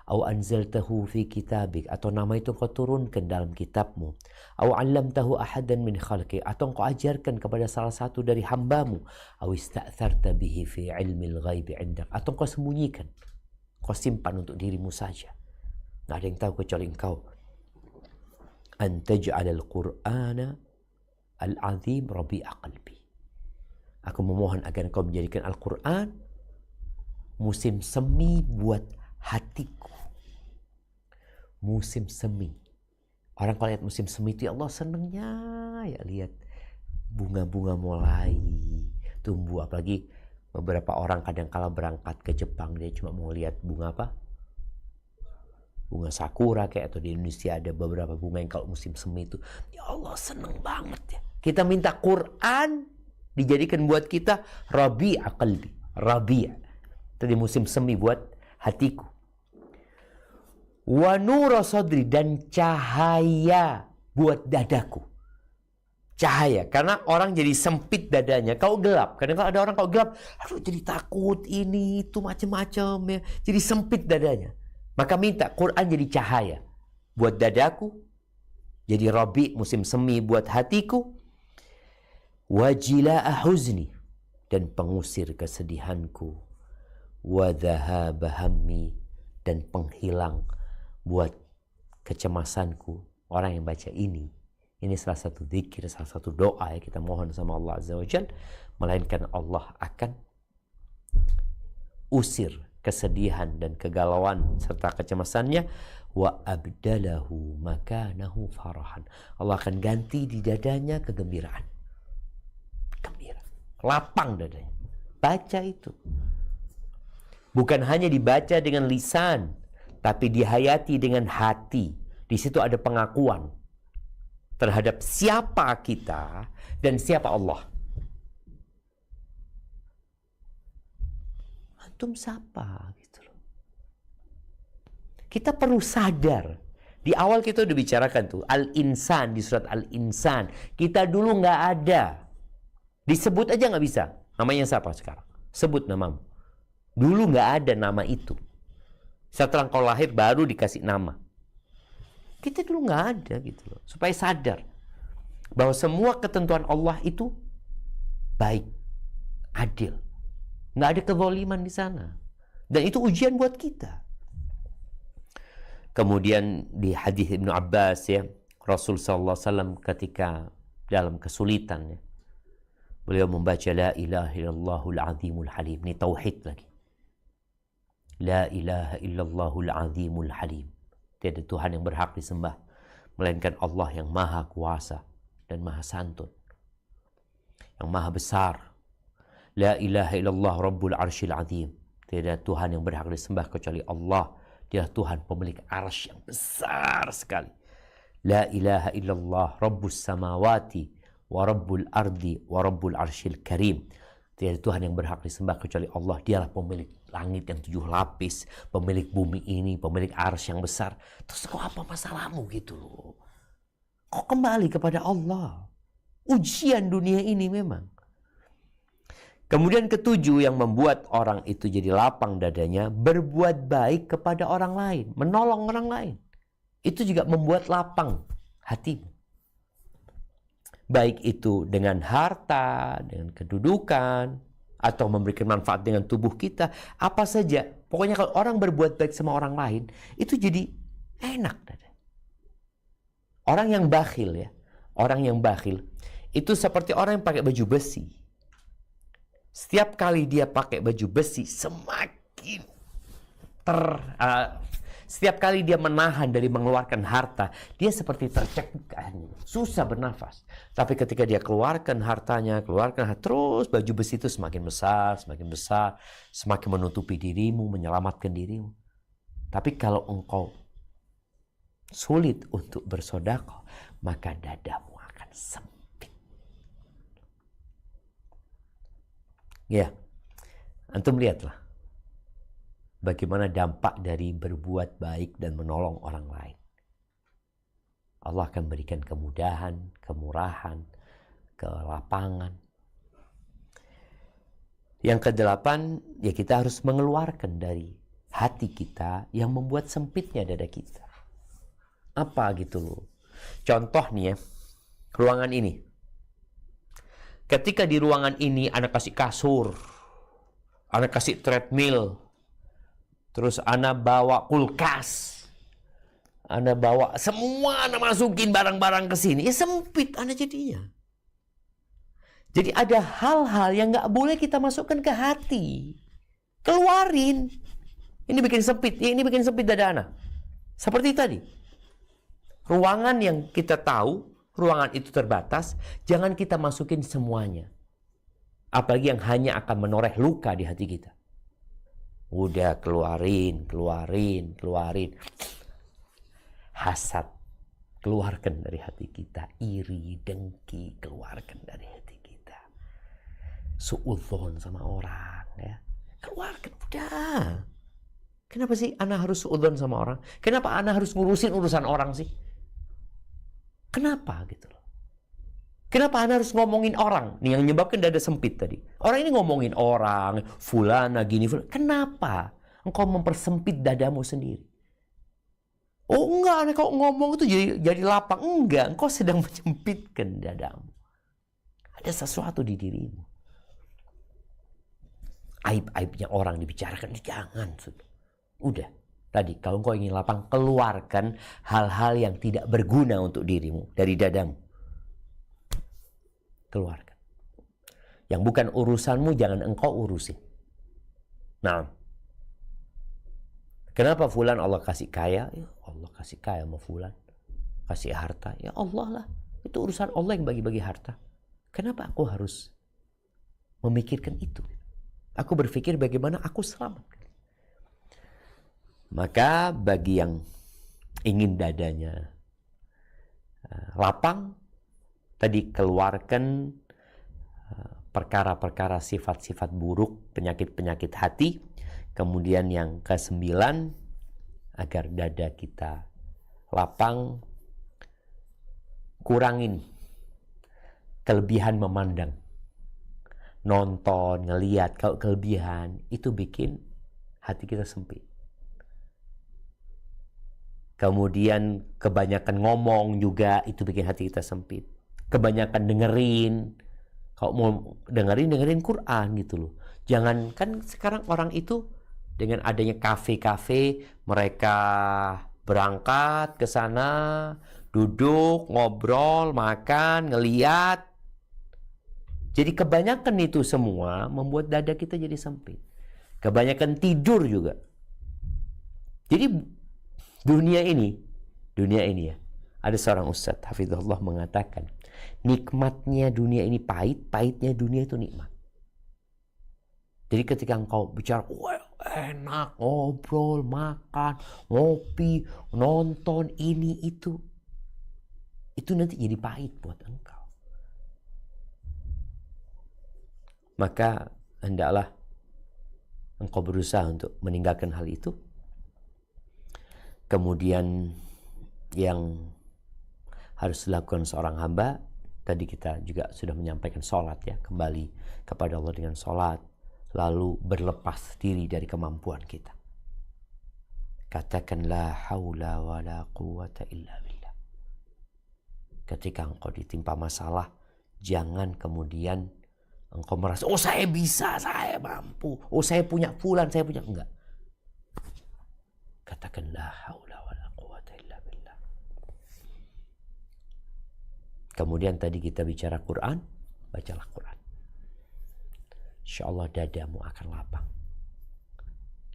Au anzaltahu fi kitabik, atau nama itu kau turunkan dalam kitabmu. Au 'allamtahu ahadan min khalqi, atau kau ajarkan kepada salah satu dari hambamu. Au ista'tharta bihi fi ilmil ghaibi 'indak, atau kau sembunyikan, kau simpan untuk dirimu saja. Nggak ada yang tahu kecuali engkau. An taj'alal Qur'ana al-'azim rabi'a qalbi. Aku memohon agar engkau menjadikan Al-Quran musim semi buat hatiku. Musim semi. Orang kalau lihat musim semi itu ya Allah senangnya ya lihat bunga-bunga mulai tumbuh. Apalagi beberapa orang kadang kala berangkat ke Jepang, dia cuma mau lihat bunga apa? Bunga sakura kayak, atau di Indonesia ada beberapa bunga yang kalau musim semi itu ya Allah senang banget ya. Kita minta Quran dijadikan buat kita rabi'a qalbi, rabi'a. Tadi musim semi buat hatiku. Wa nura sadri, dan cahaya buat dadaku. Cahaya, karena orang jadi sempit dadanya. Kau gelap, kadang kalau ada orang kau gelap, aduh jadi takut ini itu macam-macam ya. Jadi sempit dadanya. Maka minta Quran jadi cahaya buat dadaku. Jadi rabi, musim semi buat hatiku. Wajila'a huzni, dan pengusir kesedihanku. Wa dhahaba hammi, dan penghilang buat kecemasanku. Orang yang baca ini salah satu zikir, salah satu doa yang kita mohon sama Allah Azza wa Jalla, melainkan Allah akan usir kesedihan dan kegalauan serta kecemasannya. Wa abdalahu makanahu farahan, Allah akan ganti di dadanya kegembiraan. Gembira, lapang dadanya. Baca itu bukan hanya dibaca dengan lisan, tapi dihayati dengan hati. Di situ ada pengakuan terhadap siapa kita dan siapa Allah. Antum siapa gitu loh. Kita perlu sadar. Di awal kita udah bicarakan tuh Al-Insan, di surat Al-Insan. Kita dulu nggak ada. Disebut aja nggak bisa. Namanya siapa sekarang? Sebut namamu. Dulu nggak ada nama itu. Setelah kau lahir baru dikasih nama. Kita dulu nggak ada gitu loh. Supaya sadar bahwa semua ketentuan Allah itu baik, adil. Nggak ada kezaliman di sana. Dan itu ujian buat kita. Kemudian di hadis Ibnu Abbas ya, Rasul sallallahu alaihi wasallam ketika dalam kesulitan ya, beliau membaca la ilaha illallahul azimul halim. Ini tauhid lagi. La ilaha illallahul azimul halim. Tiada Tuhan yang berhak disembah melainkan Allah yang maha kuasa dan maha santun, yang maha besar. La ilaha illallah rabbul arsyil azim. Tiada Tuhan yang berhak disembah kecuali Allah. Dia Tuhan pemilik arsy yang besar sekali. La ilaha illallah Rabbus samawati wa Rabbul ardi wa Rabbul arsyil karim. Tiada Tuhan yang berhak disembah kecuali Allah. Dialah pemilik langit yang 7 lapis, pemilik bumi ini, pemilik arsy yang besar. Terus kok apa masalahmu gitu loh? Kok kembali kepada Allah? Ujian dunia ini memang. Kemudian ketujuh yang membuat orang itu jadi lapang dadanya, berbuat baik kepada orang lain, menolong orang lain. Itu juga membuat lapang hatimu. Baik itu dengan harta, dengan kedudukan, atau memberikan manfaat dengan tubuh kita, apa saja. Pokoknya kalau orang berbuat baik sama orang lain, itu jadi enak. Orang yang bakhil ya, orang yang bakhil, itu seperti orang yang pakai baju besi. Setiap kali dia pakai baju besi, setiap kali dia menahan dari mengeluarkan harta, dia seperti tercekik, susah bernafas. Tapi ketika dia keluarkan hartanya, terus baju besi itu semakin besar, semakin menutupi dirimu, menyelamatkan dirimu. Tapi kalau engkau sulit untuk bersedekah, maka dadamu akan sempit. Ya, antum lihatlah bagaimana dampak dari berbuat baik dan menolong orang lain. Allah akan berikan kemudahan, kemurahan, kelapangan. Yang kedelapan, ya kita harus mengeluarkan dari hati kita yang membuat sempitnya dada kita. Apa gitu loh. Contoh nih ya, ruangan ini. Ketika di ruangan ini Anda kasih kasur, Anda kasih treadmill, terus Anda bawa kulkas, Anda bawa semua, Anda masukin barang-barang ke sini, ya sempit Anda jadinya. Jadi ada hal-hal yang nggak boleh kita masukkan ke hati. Keluarin. Ini bikin sempit, ya ini bikin sempit dada Anda. Seperti tadi. Ruangan yang kita tahu, ruangan itu terbatas, jangan kita masukin semuanya. Apalagi yang hanya akan menoreh luka di hati kita. Udah keluarin. Hasad, keluarkan dari hati kita. Iri, dengki, keluarkan dari hati kita. Suudzon sama orang, ya. Keluarkan, udah. Kenapa sih Ana harus suudzon sama orang? Kenapa Ana harus ngurusin urusan orang sih? Kenapa gitu loh? Kenapa Anda harus ngomongin orang? Nih yang menyebabkan dada sempit tadi. Orang ini ngomongin orang, fulana gini, fulana. Kenapa engkau mempersempit dadamu sendiri? Oh enggak, Anda kalau ngomong itu jadi lapang. Enggak, engkau sedang menyempitkan dadamu. Ada sesuatu di dirimu. Aib-aibnya orang dibicarakan, jangan. Udah. Tadi, kalau engkau ingin lapang, keluarkan hal-hal yang tidak berguna untuk dirimu dari dadamu. Keluarkan. Yang bukan urusanmu, jangan engkau urusin. Nah, kenapa fulan Allah kasih kaya? Ya Allah kasih kaya sama fulan. Kasih harta. Ya Allah lah. Itu urusan Allah yang bagi-bagi harta. Kenapa aku harus memikirkan itu? Aku berpikir bagaimana aku selamat. Maka bagi yang ingin dadanya lapang, tadi keluarkan perkara-perkara sifat-sifat buruk, penyakit-penyakit hati. Kemudian yang ke-9, agar dada kita lapang, kurangin kelebihan memandang. Nonton, ngelihat, kalau kelebihan, itu bikin hati kita sempit. Kemudian kebanyakan ngomong juga itu bikin hati kita sempit. Kebanyakan dengerin. Kalau mau dengerin Quran gitu loh. Jangan, kan sekarang orang itu dengan adanya kafe-kafe, mereka berangkat ke sana, duduk, ngobrol, makan, ngeliat. Jadi kebanyakan itu semua membuat dada kita jadi sempit. Kebanyakan tidur juga. Jadi dunia ini ya. Ada seorang ustadz hafizahullah mengatakan, nikmatnya dunia ini pahit, pahitnya dunia itu nikmat. Jadi ketika engkau bicara, wah enak, ngobrol, makan, ngopi, nonton, ini itu, itu nanti jadi pahit buat engkau. Maka hendaklah engkau berusaha untuk meninggalkan hal itu. Kemudian yang harus dilakukan seorang hamba, tadi kita juga sudah menyampaikan sholat ya, kembali kepada Allah dengan sholat, lalu berlepas diri dari kemampuan kita. Katakan la haula wa la quwata illa billah. Ketika engkau ditimpa masalah, jangan kemudian engkau merasa, oh saya bisa, saya mampu, oh saya punya fulan, saya punya, enggak. Katakan la haula wa la quwata illa billah. Kemudian tadi kita bicara Quran, bacalah Quran. InsyaAllah dadamu akan lapang,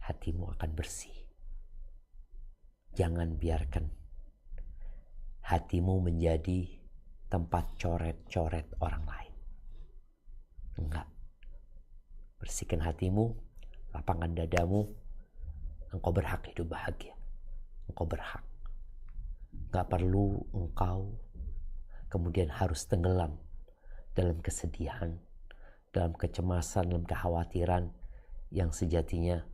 hatimu akan bersih. Jangan biarkan hatimu menjadi tempat coret-coret orang lain. Enggak. Bersihkan hatimu, lapangkan dadamu. Engkau berhak hidup bahagia. Engkau berhak. Enggak perlu engkau kemudian harus tenggelam dalam kesedihan, dalam kecemasan, dalam kekhawatiran yang sejatinya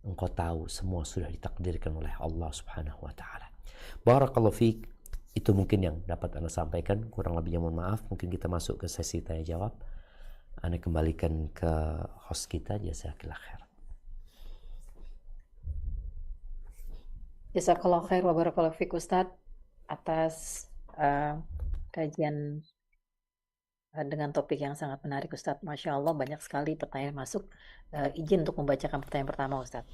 engkau tahu semua sudah ditakdirkan oleh Allah Subhanahu wa taala. Barakallahu fiik. Itu mungkin yang dapat Anda sampaikan, kurang lebihnya mohon maaf. Mungkin kita masuk ke sesi tanya jawab. Anda kembalikan ke host kita, jazakallahu khair. Jazakallahu khair wa barakallahu fiik Ustadz atas kajian dengan topik yang sangat menarik Ustadz. Masya Allah banyak sekali pertanyaan masuk. Izin untuk membacakan pertanyaan pertama Ustadz.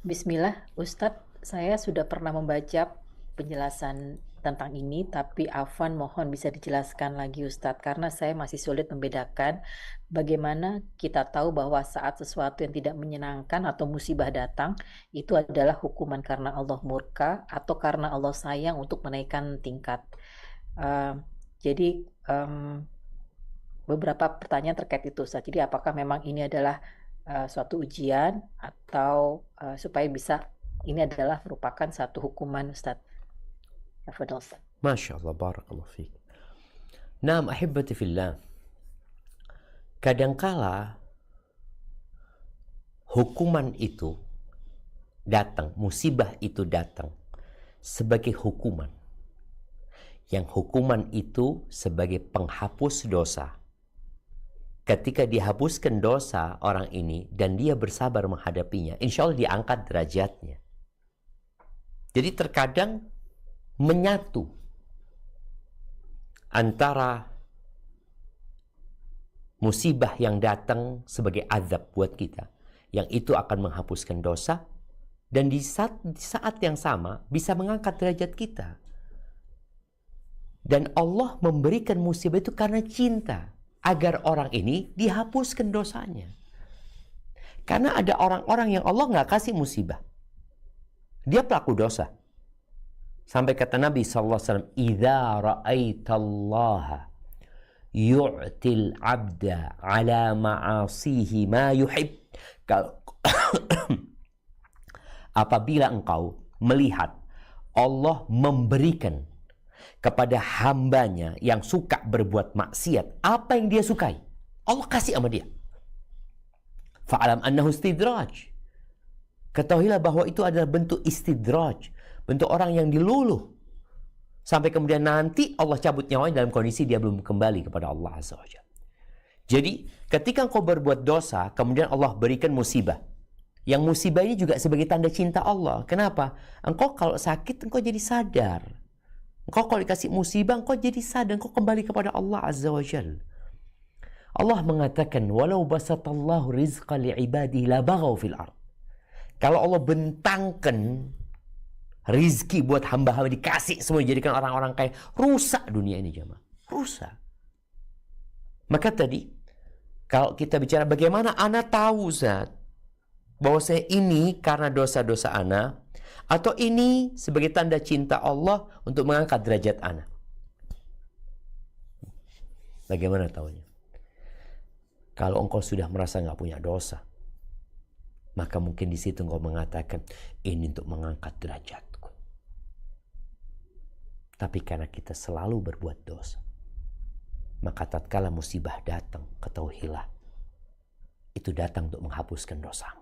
Bismillah Ustadz, saya sudah pernah membaca penjelasan tentang ini, tapi afwan mohon bisa dijelaskan lagi Ustadz, karena saya masih sulit membedakan bagaimana kita tahu bahwa saat sesuatu yang tidak menyenangkan atau musibah datang, itu adalah hukuman karena Allah murka atau karena Allah sayang untuk menaikkan tingkat. Jadi beberapa pertanyaan terkait itu Ustaz. Jadi apakah memang ini adalah suatu ujian atau supaya bisa ini adalah merupakan satu hukuman Ustaz? Tafadhol Ustaz. Masya Allah, barakallahu fiik. Naam ahibati fillah. Kadangkala hukuman itu datang, musibah itu datang sebagai hukuman. Yang hukuman itu sebagai penghapus dosa. Ketika dihapuskan dosa orang ini dan dia bersabar menghadapinya, insya Allah diangkat derajatnya. Jadi terkadang menyatu antara musibah yang datang sebagai azab buat kita, yang itu akan menghapuskan dosa, dan di saat yang sama bisa mengangkat derajat kita. Dan Allah memberikan musibah itu karena cinta, agar orang ini dihapuskan dosanya. Karena ada orang-orang yang Allah nggak kasih musibah, dia pelaku dosa. Sampai kata Nabi SAW, "Idza ra'aitallaha yu'til 'abda 'ala ma'asihi ma yuhib." Apabila engkau melihat Allah memberikan kepada hambanya yang suka berbuat maksiat apa yang dia sukai, Allah kasih sama dia. Fa'alam annahu istidraj. Ketahuilah bahwa itu adalah bentuk istidraj, bentuk orang yang diluluh. Sampai kemudian nanti Allah cabut nyawanya dalam kondisi dia belum kembali kepada Allah Azza wa Jalla. Jadi ketika engkau berbuat dosa, kemudian Allah berikan musibah. Yang musibah ini juga sebagai tanda cinta Allah. Kenapa? Engkau kalau sakit, engkau jadi sadar. Engkau kalau dikasih musibah, engkau jadi sadar, engkau kembali kepada Allah Azza wa Jalla. Allah mengatakan, walau basatallahu rizqa li'ibadihi la baghaw fil ard. Kalau Allah bentangkan rizki buat hamba-hamba, dikasih semua, dijadikan orang-orang kaya, rusak dunia ini jemaah. Rusak. Maka tadi, kalau kita bicara bagaimana ana tahu Zat, bahwa saya ini karena dosa-dosa ana, atau ini sebagai tanda cinta Allah untuk mengangkat derajat ana. Bagaimana tahunya? Kalau engkau sudah merasa nggak punya dosa, maka mungkin di situ engkau mengatakan, ini untuk mengangkat derajatku. tapi karena kita selalu berbuat dosa. Maka tatkala musibah datang, ketahuilah itu datang untuk menghapuskan dosamu.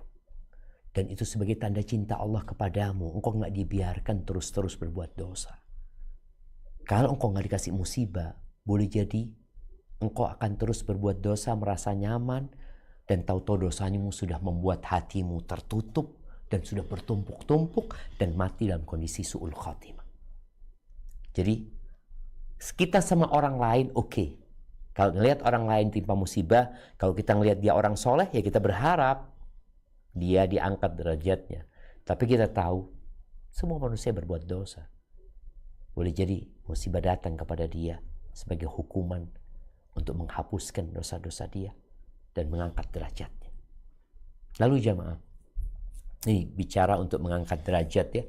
Dan itu sebagai tanda cinta Allah kepadamu. Engkau nggak dibiarkan terus-terus berbuat dosa. Kalau engkau nggak dikasih musibah, boleh jadi engkau akan terus berbuat dosa, merasa nyaman, dan tahu-tahu dosamu sudah membuat hatimu tertutup dan sudah bertumpuk-tumpuk dan mati dalam kondisi su'ul khatimah. Jadi kita sama orang lain oke. Kalau ngelihat orang lain timpa musibah, kalau kita ngelihat dia orang soleh, ya kita berharap dia diangkat derajatnya. Tapi kita tahu semua manusia berbuat dosa. Boleh jadi musibah datang kepada dia sebagai hukuman untuk menghapuskan dosa-dosa dia dan mengangkat derajatnya. Lalu jamaah, ini bicara untuk mengangkat derajat ya.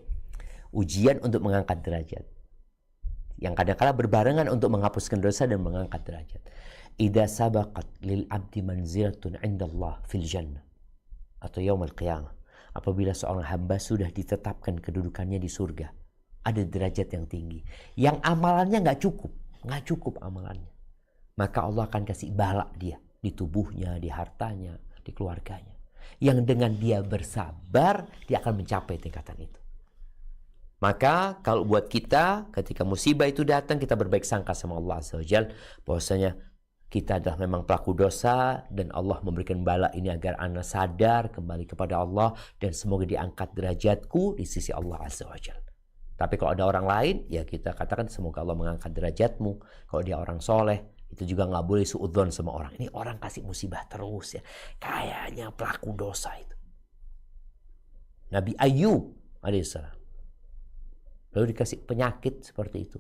Ujian untuk mengangkat derajat. Yang kadang-kala berbarengan untuk menghapuskan dosa dan mengangkat derajat. Idza sabaqat lil abdi manzilatun 'indallah fil jannah atau yaumil qiyamah. Apabila seorang hamba sudah ditetapkan kedudukannya di surga, ada derajat yang tinggi. Yang amalannya nggak cukup amalannya. Maka Allah akan kasih bala dia di tubuhnya, di hartanya, di keluarganya. Yang dengan dia bersabar, dia akan mencapai tingkatan itu. Maka kalau buat kita, ketika musibah itu datang, kita berbaik sangka sama Allah Azza wa Jalla, bahwasanya kita adalah memang pelaku dosa dan Allah memberikan bala ini agar ana sadar kembali kepada Allah dan semoga diangkat derajatku di sisi Allah Azza wa Jalla. Tapi kalau ada orang lain, ya kita katakan semoga Allah mengangkat derajatmu. Kalau dia orang soleh, itu juga nggak boleh suudzon sama orang. Ini orang kasih musibah terus ya, kayaknya pelaku dosa itu. Nabi Ayub alaihissalam lalu dikasih penyakit seperti itu.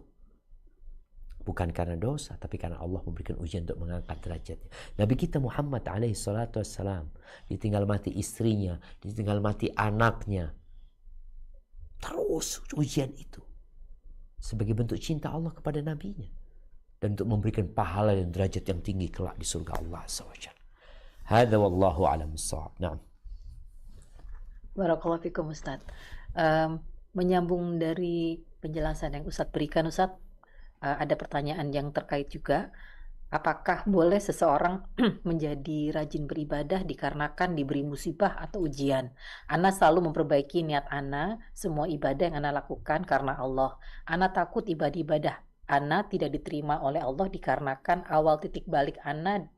Bukan karena dosa, tapi karena Allah memberikan ujian untuk mengangkat derajatnya. Nabi kita Muhammad alaihissalam ditinggal mati istrinya, ditinggal mati anaknya. Terus ujian itu sebagai bentuk cinta Allah kepada nabinya dan untuk memberikan pahala dan derajat yang tinggi kelak di surga Allah SWT. Hadza wallahu a'lam bissawab. Naam. Barakallahu fikum Ustaz. Menyambung dari penjelasan yang Ustaz berikan, Ustaz, ada pertanyaan yang terkait juga. Apakah boleh seseorang menjadi rajin beribadah dikarenakan diberi musibah atau ujian? Ana selalu memperbaiki niat Ana, semua ibadah yang Ana lakukan karena Allah. Ana takut ibadah Ana tidak diterima oleh Allah dikarenakan awal titik balik Ana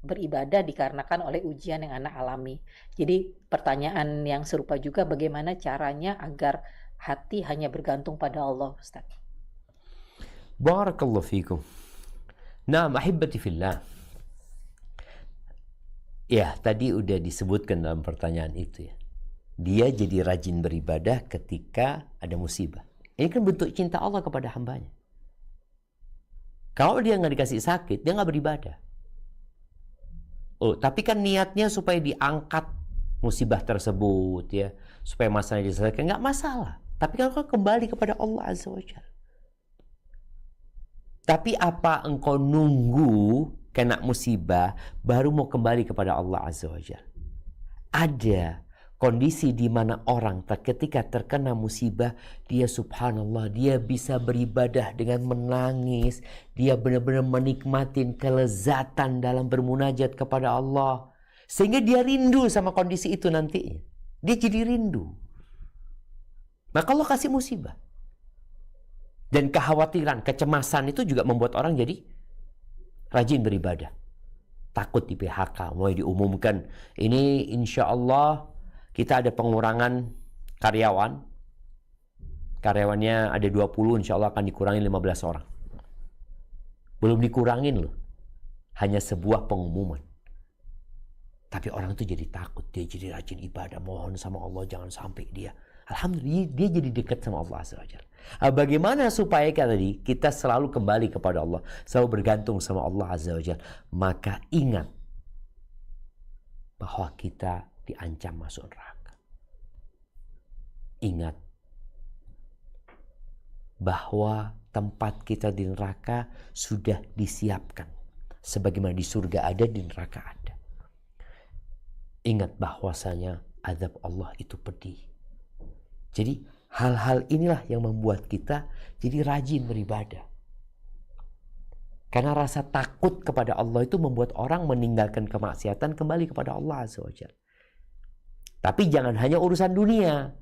beribadah dikarenakan oleh ujian yang Ana alami. Jadi pertanyaan yang serupa juga, bagaimana caranya agar hati hanya bergantung pada Allah, Ustaz? Barakallahu fikum. Nah, ahibati fillah. Ya, tadi udah disebutkan dalam pertanyaan itu ya. Dia jadi rajin beribadah ketika ada musibah. Ini kan bentuk cinta Allah kepada hambanya. Kalau dia nggak dikasih sakit, dia nggak beribadah. Oh, tapi kan niatnya supaya diangkat musibah tersebut ya, supaya masalahnya diselesaikan, nggak masalah. Tapi kalau kembali kepada Allah Azza wa Jalla. Tapi apa engkau nunggu kena musibah baru mau kembali kepada Allah Azza wa Jalla? Ada kondisi di mana orang ketika terkena musibah, dia subhanallah, dia bisa beribadah dengan menangis. Dia benar-benar menikmatin kelezatan dalam bermunajat kepada Allah. Sehingga dia rindu sama kondisi itu nantinya. Dia jadi rindu. Maka Allah kasih musibah. Dan kekhawatiran, kecemasan itu juga membuat orang jadi rajin beribadah. Takut di PHK, mulai diumumkan. Ini insya Allah kita ada pengurangan karyawan. Karyawannya ada 20, insya Allah akan dikurangi 15 orang. Belum dikurangin loh. Hanya sebuah pengumuman. Tapi orang itu jadi takut. Dia jadi rajin ibadah. Mohon sama Allah jangan sampai dia. Alhamdulillah dia jadi dekat sama Allah Azza wa Jalla. Bagaimana supaya kita selalu kembali kepada Allah. Selalu bergantung sama Allah Azza wa Jalla. Maka ingat bahwa kita diancam masuk neraka. Ingat bahwa tempat kita di neraka sudah disiapkan. Sebagaimana di surga ada, di neraka ada. Ingat bahwasanya azab Allah itu pedih. Jadi Hal-hal inilah yang membuat kita jadi rajin beribadah. Karena rasa takut kepada Allah itu membuat orang meninggalkan kemaksiatan kembali kepada Allah Azza wa Jalla. Tapi jangan hanya urusan dunia.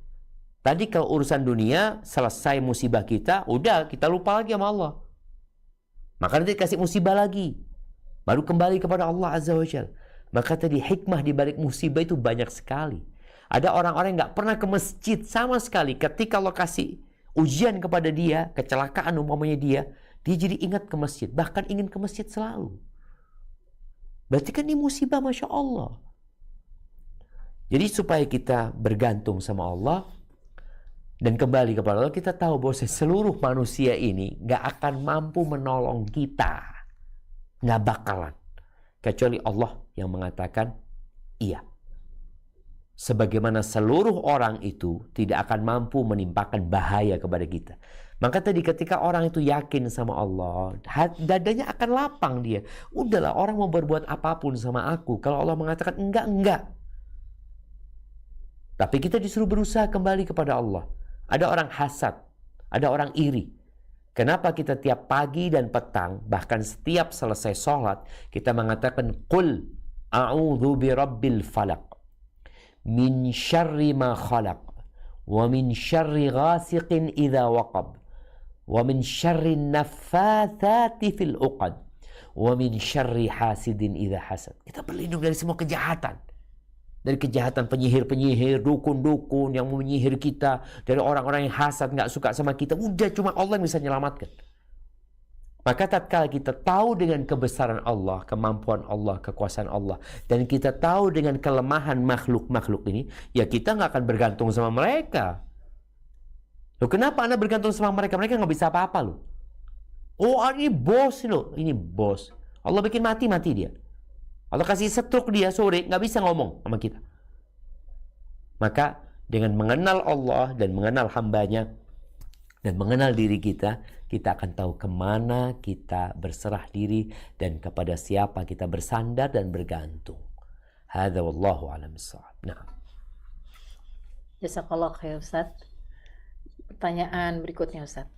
Tadi kalau urusan dunia, selesai musibah kita, udah kita lupa lagi sama Allah. Maka nanti kasih musibah lagi. Baru kembali kepada Allah Azza wa Jalla. Maka tadi hikmah di balik musibah itu banyak sekali. Ada orang-orang yang gak pernah ke masjid sama sekali. Ketika Allah kasih ujian kepada dia, kecelakaan umpamanya dia jadi ingat ke masjid. Bahkan ingin ke masjid selalu. Berarti kan ini musibah, Masya Allah. Jadi supaya kita bergantung sama Allah dan kembali kepada Allah, kita tahu bahwa seluruh manusia ini gak akan mampu menolong kita. Gak bakalan. Kecuali Allah yang mengatakan iya. Sebagaimana seluruh orang itu tidak akan mampu menimpakan bahaya kepada kita. Maka tadi ketika orang itu yakin sama Allah, dadanya akan lapang dia. Udahlah, orang mau berbuat apapun sama aku. Kalau Allah mengatakan enggak. Tapi kita disuruh berusaha kembali kepada Allah. Ada orang hasad, ada orang iri. Kenapa kita tiap pagi dan petang, bahkan setiap selesai sholat, kita mengatakan, Qul a'udhu birabbil falaq, min syarri ma khalaq, wa min syarri ghasiqin idha waqab, wa min syarri naffathati fil uqad, wa min syarri hasidin idha hasad. Kita berlindung dari semua kejahatan. Dari kejahatan penyihir-penyihir, dukun-dukun yang menyihir kita, dari orang-orang yang hasad, gak suka sama kita. Udah, cuma Allah yang bisa menyelamatkan. Maka tatkala kita tahu dengan kebesaran Allah, kemampuan Allah, kekuasaan Allah, dan kita tahu dengan kelemahan makhluk-makhluk ini, ya kita gak akan bergantung sama mereka. Loh, kenapa Anda bergantung sama mereka? Mereka gak bisa apa-apa loh. Oh, ini bos loh. Ini bos. Allah bikin mati dia. Allah kasih stroke dia sore, nggak bisa ngomong sama kita. Maka dengan mengenal Allah dan mengenal hambanya dan mengenal diri kita, kita akan tahu kemana kita berserah diri dan kepada siapa kita bersandar dan bergantung. Hadza wallahu a'lam bissawab. Nah. Jazakallah khair Ustaz. Pertanyaan berikutnya Ustaz.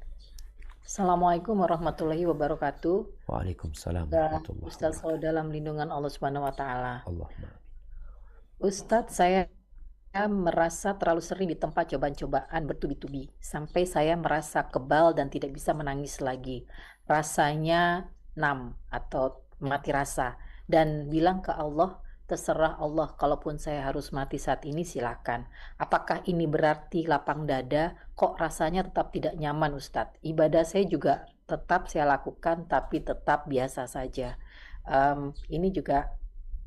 Assalamualaikum warahmatullahi wabarakatuh. Waalaikumsalam warahmatullahi wabarakatuh. Ustaz selalu dalam lindungan Allah Subhanahu wa taala. Allahumma. Ustaz, saya merasa terlalu sering di tempat cobaan-cobaan bertubi-tubi sampai saya merasa kebal dan tidak bisa menangis lagi. Rasanya nam atau mati rasa dan bilang ke Allah, terserah Allah, kalaupun saya harus mati saat ini silakan. Apakah ini berarti lapang dada? Kok rasanya tetap tidak nyaman Ustadz? Ibadah saya juga tetap saya lakukan tapi tetap biasa saja. Ini juga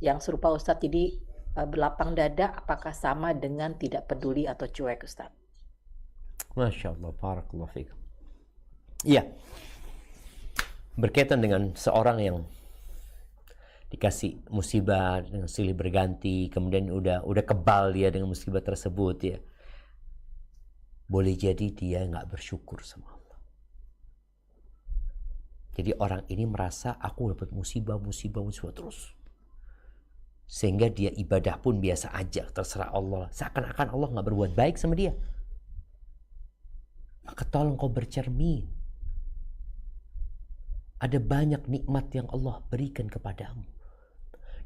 yang serupa Ustadz, jadi berlapang dada apakah sama dengan tidak peduli atau cuek Ustadz? Masya Allah, barakallahu fikum. Iya, berkaitan dengan seorang yang dikasih musibah dengan silih berganti, kemudian udah kebal dia dengan musibah tersebut ya. Boleh jadi dia nggak bersyukur sama Allah. Jadi orang ini merasa aku dapat musibah terus. Sehingga dia ibadah pun biasa aja, terserah Allah. Seakan-akan Allah nggak berbuat baik sama dia. Maka tolong kau bercermin. Ada banyak nikmat yang Allah berikan kepadamu.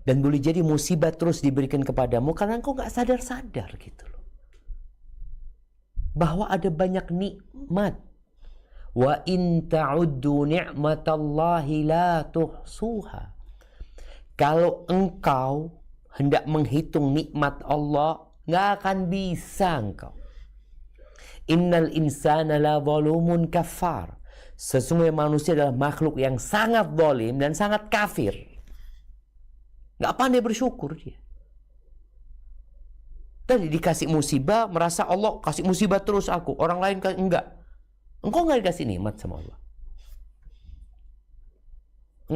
Dan boleh jadi musibah terus diberikan kepadamu karena engkau gak sadar-sadar gitu loh. Bahwa ada banyak nikmat. Wa in ta'uddu ni'matallahi la tuhsuha. Kalau engkau hendak menghitung nikmat Allah, gak akan bisa engkau. Innal insana la zalumun kafar. Sesungguhnya manusia adalah makhluk yang sangat zalim dan sangat kafir. Gak pandai bersyukur dia. Tadi dikasih musibah, merasa Allah kasih musibah terus aku. Orang lain enggak. Engkau gak dikasih nikmat sama Allah.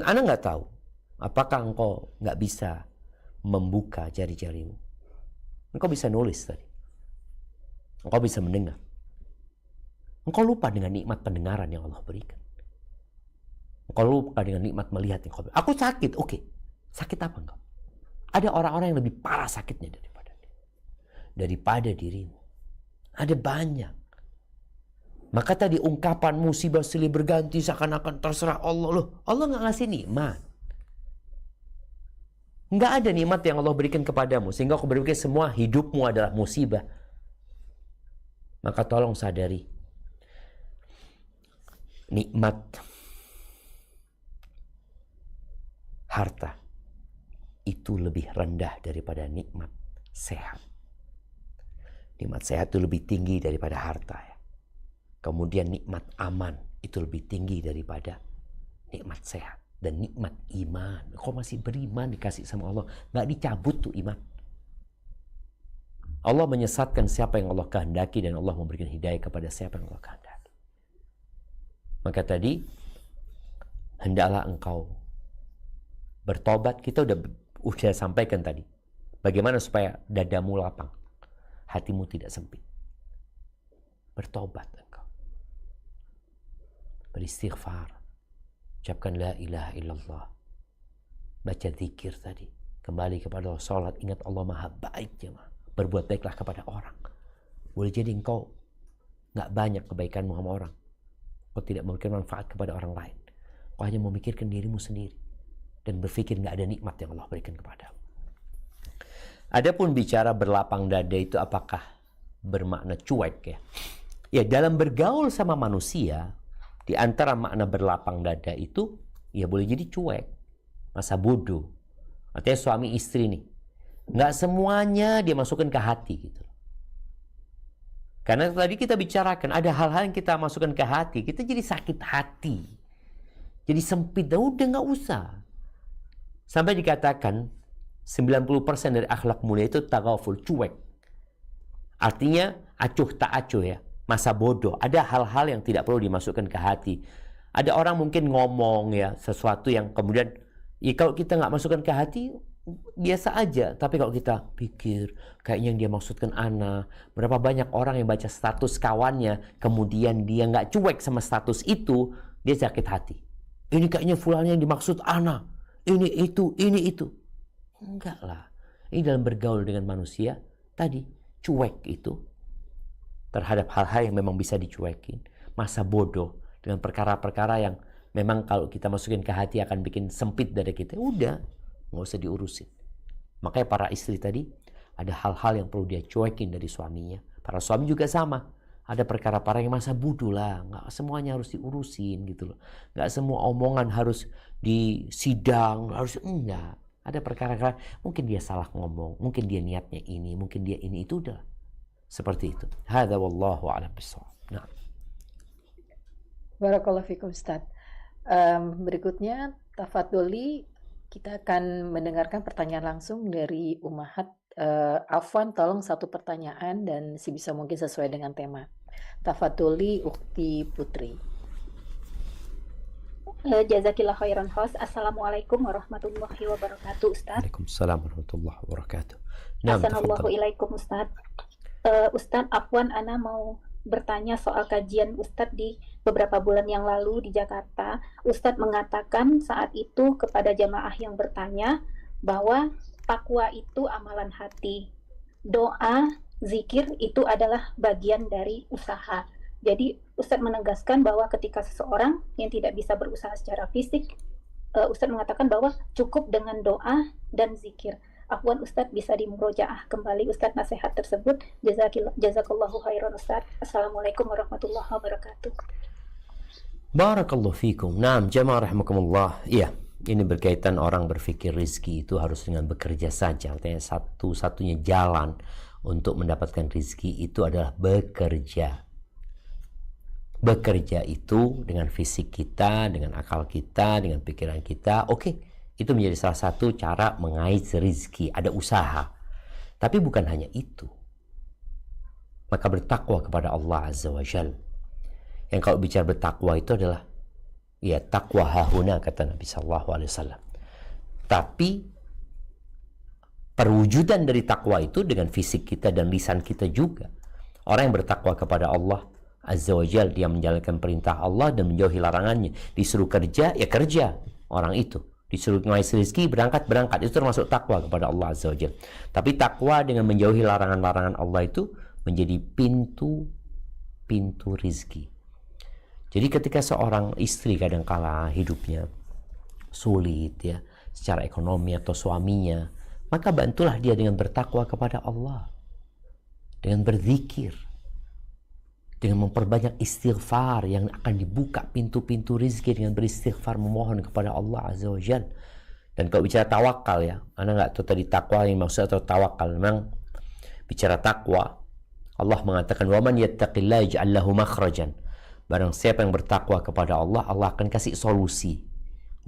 Anda gak tahu. Apakah engkau gak bisa membuka jari-jarimu. Engkau bisa nulis tadi. Engkau bisa mendengar. Engkau lupa dengan nikmat pendengaran yang Allah berikan. Engkau lupa dengan nikmat melihat yang Allah berikan. Aku sakit, oke. Sakit apa engkau? Ada orang-orang yang lebih parah sakitnya daripada dirimu. Ada banyak. Maka tadi ungkapan musibah silih berganti seakan-akan terserah Allah. Loh, Allah nggak ngasih nikmat. Nggak ada nikmat yang Allah berikan kepadamu sehingga kau berpikir semua hidupmu adalah musibah. Maka tolong sadari, nikmat harta itu lebih rendah daripada nikmat sehat. Nikmat sehat itu lebih tinggi daripada harta ya. Kemudian nikmat aman itu lebih tinggi daripada nikmat sehat. Dan nikmat iman. Kau masih beriman dikasih sama Allah. Nggak dicabut tuh iman. Allah menyesatkan siapa yang Allah kehendaki dan Allah memberikan hidayah kepada siapa yang Allah kehendaki. Maka tadi, hendaklah engkau bertobat. Kita udah sampaikan tadi. Bagaimana supaya dadamu lapang. Hatimu tidak sempit. Bertobat engkau. Beristighfar. Ucapkan la ilaha illallah. Baca zikir tadi. Kembali kepada Allah. Salat. Ingat Allah maha baik. Jemaah. Berbuat baiklah kepada orang. Boleh jadi engkau gak banyak kebaikanmu sama orang. Kau tidak memberikan manfaat kepada orang lain. Kau hanya memikirkan dirimu sendiri. Dan berpikir gak ada nikmat yang Allah berikan kepadamu. Adapun bicara berlapang dada itu apakah bermakna cuek ya? Ya, dalam bergaul sama manusia, di antara makna berlapang dada itu, ya boleh jadi cuek, masa bodoh. Artinya suami istri nih, nggak semuanya dia masukkan ke hati gitu. Karena tadi kita bicarakan, ada hal-hal yang kita masukkan ke hati, kita jadi sakit hati. Jadi sempit, udah nggak usah. Sampai dikatakan, 90% dari akhlak mulia itu taghaful, cuek. Artinya, acuh tak acuh ya. Masa bodoh, ada hal-hal yang tidak perlu dimasukkan ke hati. Ada orang mungkin ngomong ya sesuatu yang kemudian ya kalau kita nggak masukkan ke hati biasa aja, tapi kalau kita pikir kayaknya yang dia maksudkan ana, berapa banyak orang yang baca status kawannya kemudian dia nggak cuek sama status itu, dia sakit hati. Ini kayaknya fulannya yang dimaksud ana, ini itu. Enggak lah, ini dalam bergaul dengan manusia tadi cuek itu terhadap hal-hal yang memang bisa dicuekin. Masa bodoh dengan perkara-perkara yang memang kalau kita masukin ke hati akan bikin sempit dari kita. Udah, nggak usah diurusin. Makanya para istri tadi, ada hal-hal yang perlu dia cuekin dari suaminya. Para suami juga sama. Ada perkara-perkara yang masa bodoh lah. Nggak semuanya harus diurusin gitu loh. Nggak semua omongan harus disidang. Enggak. Ada perkara-perkara, mungkin dia salah ngomong. Mungkin dia niatnya ini. Mungkin dia ini. Itu udah. Seperti itu. Hadza wallahu a'lam bishawab. Nah. Barakallahu fikum Ustaz. Berikutnya tafadholi kita akan mendengarkan pertanyaan langsung dari Ummahat. Afwan, tolong satu pertanyaan dan sebisa mungkin sesuai dengan tema. Tafadholi Ukti Putri. Jazakillah khairan host. Assalamualaikum warahmatullahi wabarakatuh Ustaz. Waalaikumsalam warahmatullahi wabarakatuh. Assalamualaikum ilaikum Ustaz. Ustadz Afwan, Ana mau bertanya soal kajian Ustadz di beberapa bulan yang lalu di Jakarta. Ustadz mengatakan saat itu kepada jamaah yang bertanya bahwa takwa itu amalan hati. Doa, zikir itu adalah bagian dari usaha. Jadi Ustadz menegaskan bahwa ketika seseorang yang tidak bisa berusaha secara fisik, Ustadz mengatakan bahwa cukup dengan doa dan zikir. Afwan Ustadz bisa dimurojaah kembali Ustadz nasihat tersebut. Jazakallahu khairan Ustadz. Assalamualaikum warahmatullahi wabarakatuh. Barakallahu fikum. Naam, jamaah rahimakumullah. Iya, ini berkaitan orang berpikir rizki itu harus dengan bekerja saja. Artinya satu-satunya jalan untuk mendapatkan rizki itu adalah bekerja. Bekerja itu dengan fisik kita, dengan akal kita, dengan pikiran kita. Oke. Itu menjadi salah satu cara mengais rezeki. Ada usaha. Tapi bukan hanya itu. Maka bertakwa kepada Allah Azza wa Jal. Yang kalau bicara bertakwa itu adalah ya takwa hahuna kata Nabi SAW. Tapi perwujudan dari takwa itu dengan fisik kita dan lisan kita juga. Orang yang bertakwa kepada Allah Azza wa Jal, dia menjalankan perintah Allah dan menjauhi larangannya. Disuruh kerja, ya kerja orang itu. Disuruh ngais rezeki, berangkat. Itu termasuk takwa kepada Allah Azza wa Jalla. Tapi takwa dengan menjauhi larangan-larangan Allah itu menjadi pintu rezeki. Jadi ketika seorang istri kadangkala hidupnya sulit ya, secara ekonomi atau suaminya, maka bantulah dia dengan bertakwa kepada Allah, dengan berzikir, dengan memperbanyak istighfar, yang akan dibuka pintu-pintu rizki dengan beristighfar, memohon kepada Allah Azza wa Jal. Dan kalau bicara tawakal ya, Anda nggak tahu tadi takwa yang maksud atau tawakal. Memang bicara takwa, Allah mengatakan waman yattaqillaha yaj'al lahu makhrajan. Barang siapa yang bertakwa kepada Allah, Allah akan kasih solusi.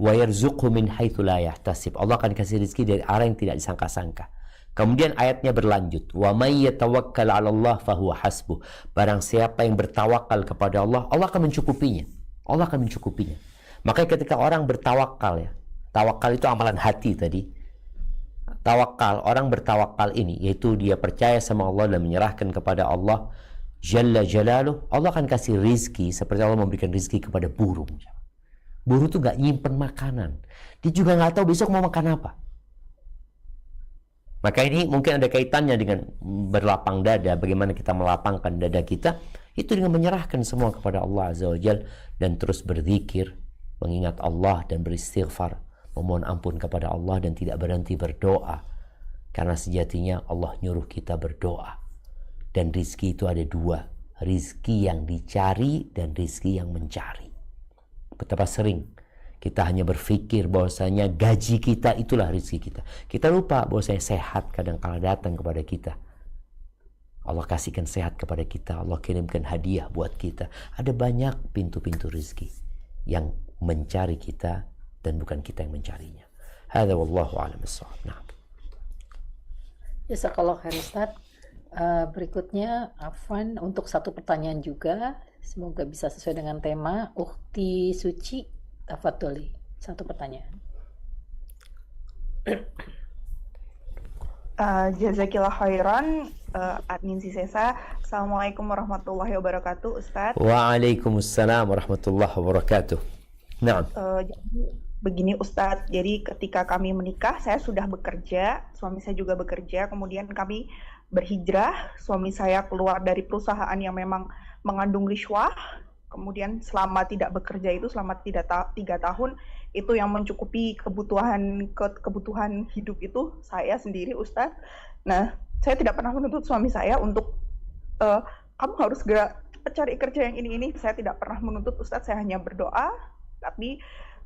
Wa yarzuqhu min haitsu la yahtasib. Allah akan kasih rezeki dari arah yang tidak disangka-sangka. Kemudian ayatnya berlanjut, wa may yatawakkal 'ala Allah fahuwa hasbuh. Barang siapa yang bertawakal kepada Allah, Allah akan mencukupinya. Allah akan mencukupinya. Makanya ketika orang bertawakal ya, tawakal itu amalan hati tadi. Tawakal, orang bertawakal ini yaitu dia percaya sama Allah dan menyerahkan kepada Allah Jalla Jalaluh. Allah akan kasih rizki seperti Allah memberikan rizki kepada burung. Burung tuh gak nyimpen makanan, dia juga gak tahu besok mau makan apa. Maka ini mungkin ada kaitannya dengan berlapang dada. Bagaimana kita melapangkan dada kita, itu dengan menyerahkan semua kepada Allah Azza wa Jal, dan terus berzikir, mengingat Allah dan beristighfar, memohon ampun kepada Allah, dan tidak berhenti berdoa. Karena sejatinya Allah nyuruh kita berdoa. Dan rizki itu ada dua, rizki yang dicari dan rizki yang mencari. Betapa sering kita hanya berpikir bahwasanya gaji kita itulah rizki kita. Kita lupa bahwasanya sehat kadang-kala datang kepada kita. Allah kasihkan sehat kepada kita, Allah kirimkan hadiah buat kita. Ada banyak pintu-pintu rizki yang mencari kita dan bukan kita yang mencarinya. Hadza wallahu a'lam bissawab. Nah. Jazakallah khair Ustaz. Berikutnya Afwan untuk satu pertanyaan juga, semoga bisa sesuai dengan tema. Ukhti Suci, tafadholi, satu pertanyaan. Jazakillah khairan, admin Sisesa. Assalamualaikum warahmatullahi wabarakatuh, Ustadz. Waalaikumsalam warahmatullahi wabarakatuh. Nah. Jadi begini Ustadz, jadi ketika kami menikah, saya sudah bekerja, suami saya juga bekerja, kemudian kami berhijrah, suami saya keluar dari perusahaan yang memang mengandung riswah, kemudian selama tidak bekerja itu, selama 3 tahun, itu yang mencukupi kebutuhan hidup itu saya sendiri Ustadz. Nah, saya tidak pernah menuntut suami saya untuk kamu harus segera cari kerja yang ini. Saya tidak pernah menuntut Ustadz, saya hanya berdoa. Tapi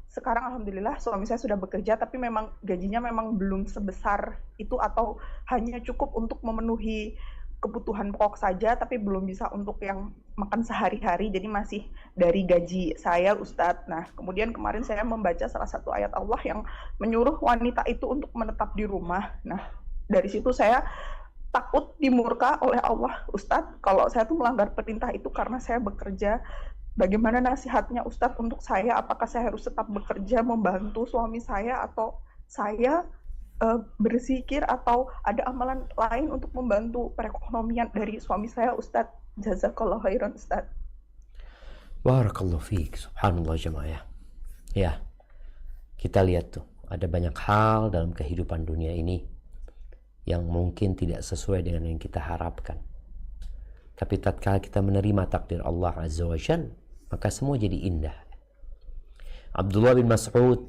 sekarang alhamdulillah suami saya sudah bekerja, tapi memang gajinya memang belum sebesar itu atau hanya cukup untuk memenuhi kebutuhan pokok saja, tapi belum bisa untuk yang makan sehari-hari, jadi masih dari gaji saya Ustadz. Nah, kemudian kemarin saya membaca salah satu ayat Allah yang menyuruh wanita itu untuk menetap di rumah. Nah, dari situ saya takut dimurka oleh Allah Ustadz kalau saya tuh melanggar perintah itu karena saya bekerja. Bagaimana nasihatnya Ustadz untuk saya? Apakah saya harus tetap bekerja membantu suami saya, atau saya berzikir, atau ada amalan lain untuk membantu perekonomian dari suami saya Ustadz? Jazakallah khairan Ustadz. Barakallahu fiik. Subhanallah jemaah. Ya, kita lihat tuh, ada banyak hal dalam kehidupan dunia ini yang mungkin tidak sesuai dengan yang kita harapkan. Tapi tatkala kita menerima takdir Allah Azza wa Jalla, maka semua jadi indah. Abdullah bin Mas'ud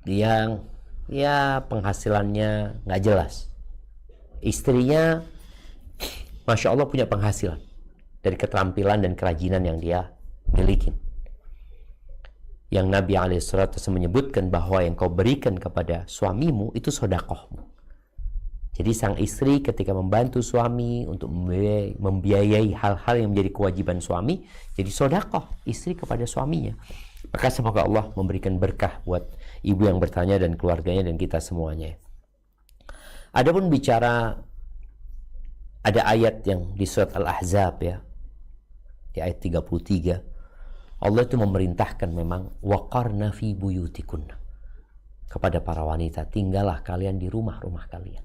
yang penghasilannya nggak jelas. Istrinya Masya Allah punya penghasilan dari keterampilan dan kerajinan yang dia miliki. Yang Nabi SAW menyebutkan bahwa yang kau berikan kepada suamimu itu sedekahmu. Jadi sang istri ketika membantu suami untuk membiayai hal-hal yang menjadi kewajiban suami, jadi sedekah istri kepada suaminya. Maka semoga Allah memberikan berkah buat ibu yang bertanya dan keluarganya dan kita semuanya. Adapun bicara, ada ayat yang di surat Al-Ahzab ya, di ayat 33, Allah itu memerintahkan memang waqarna fi buyutikunna, kepada para wanita, tinggallah kalian di rumah-rumah kalian.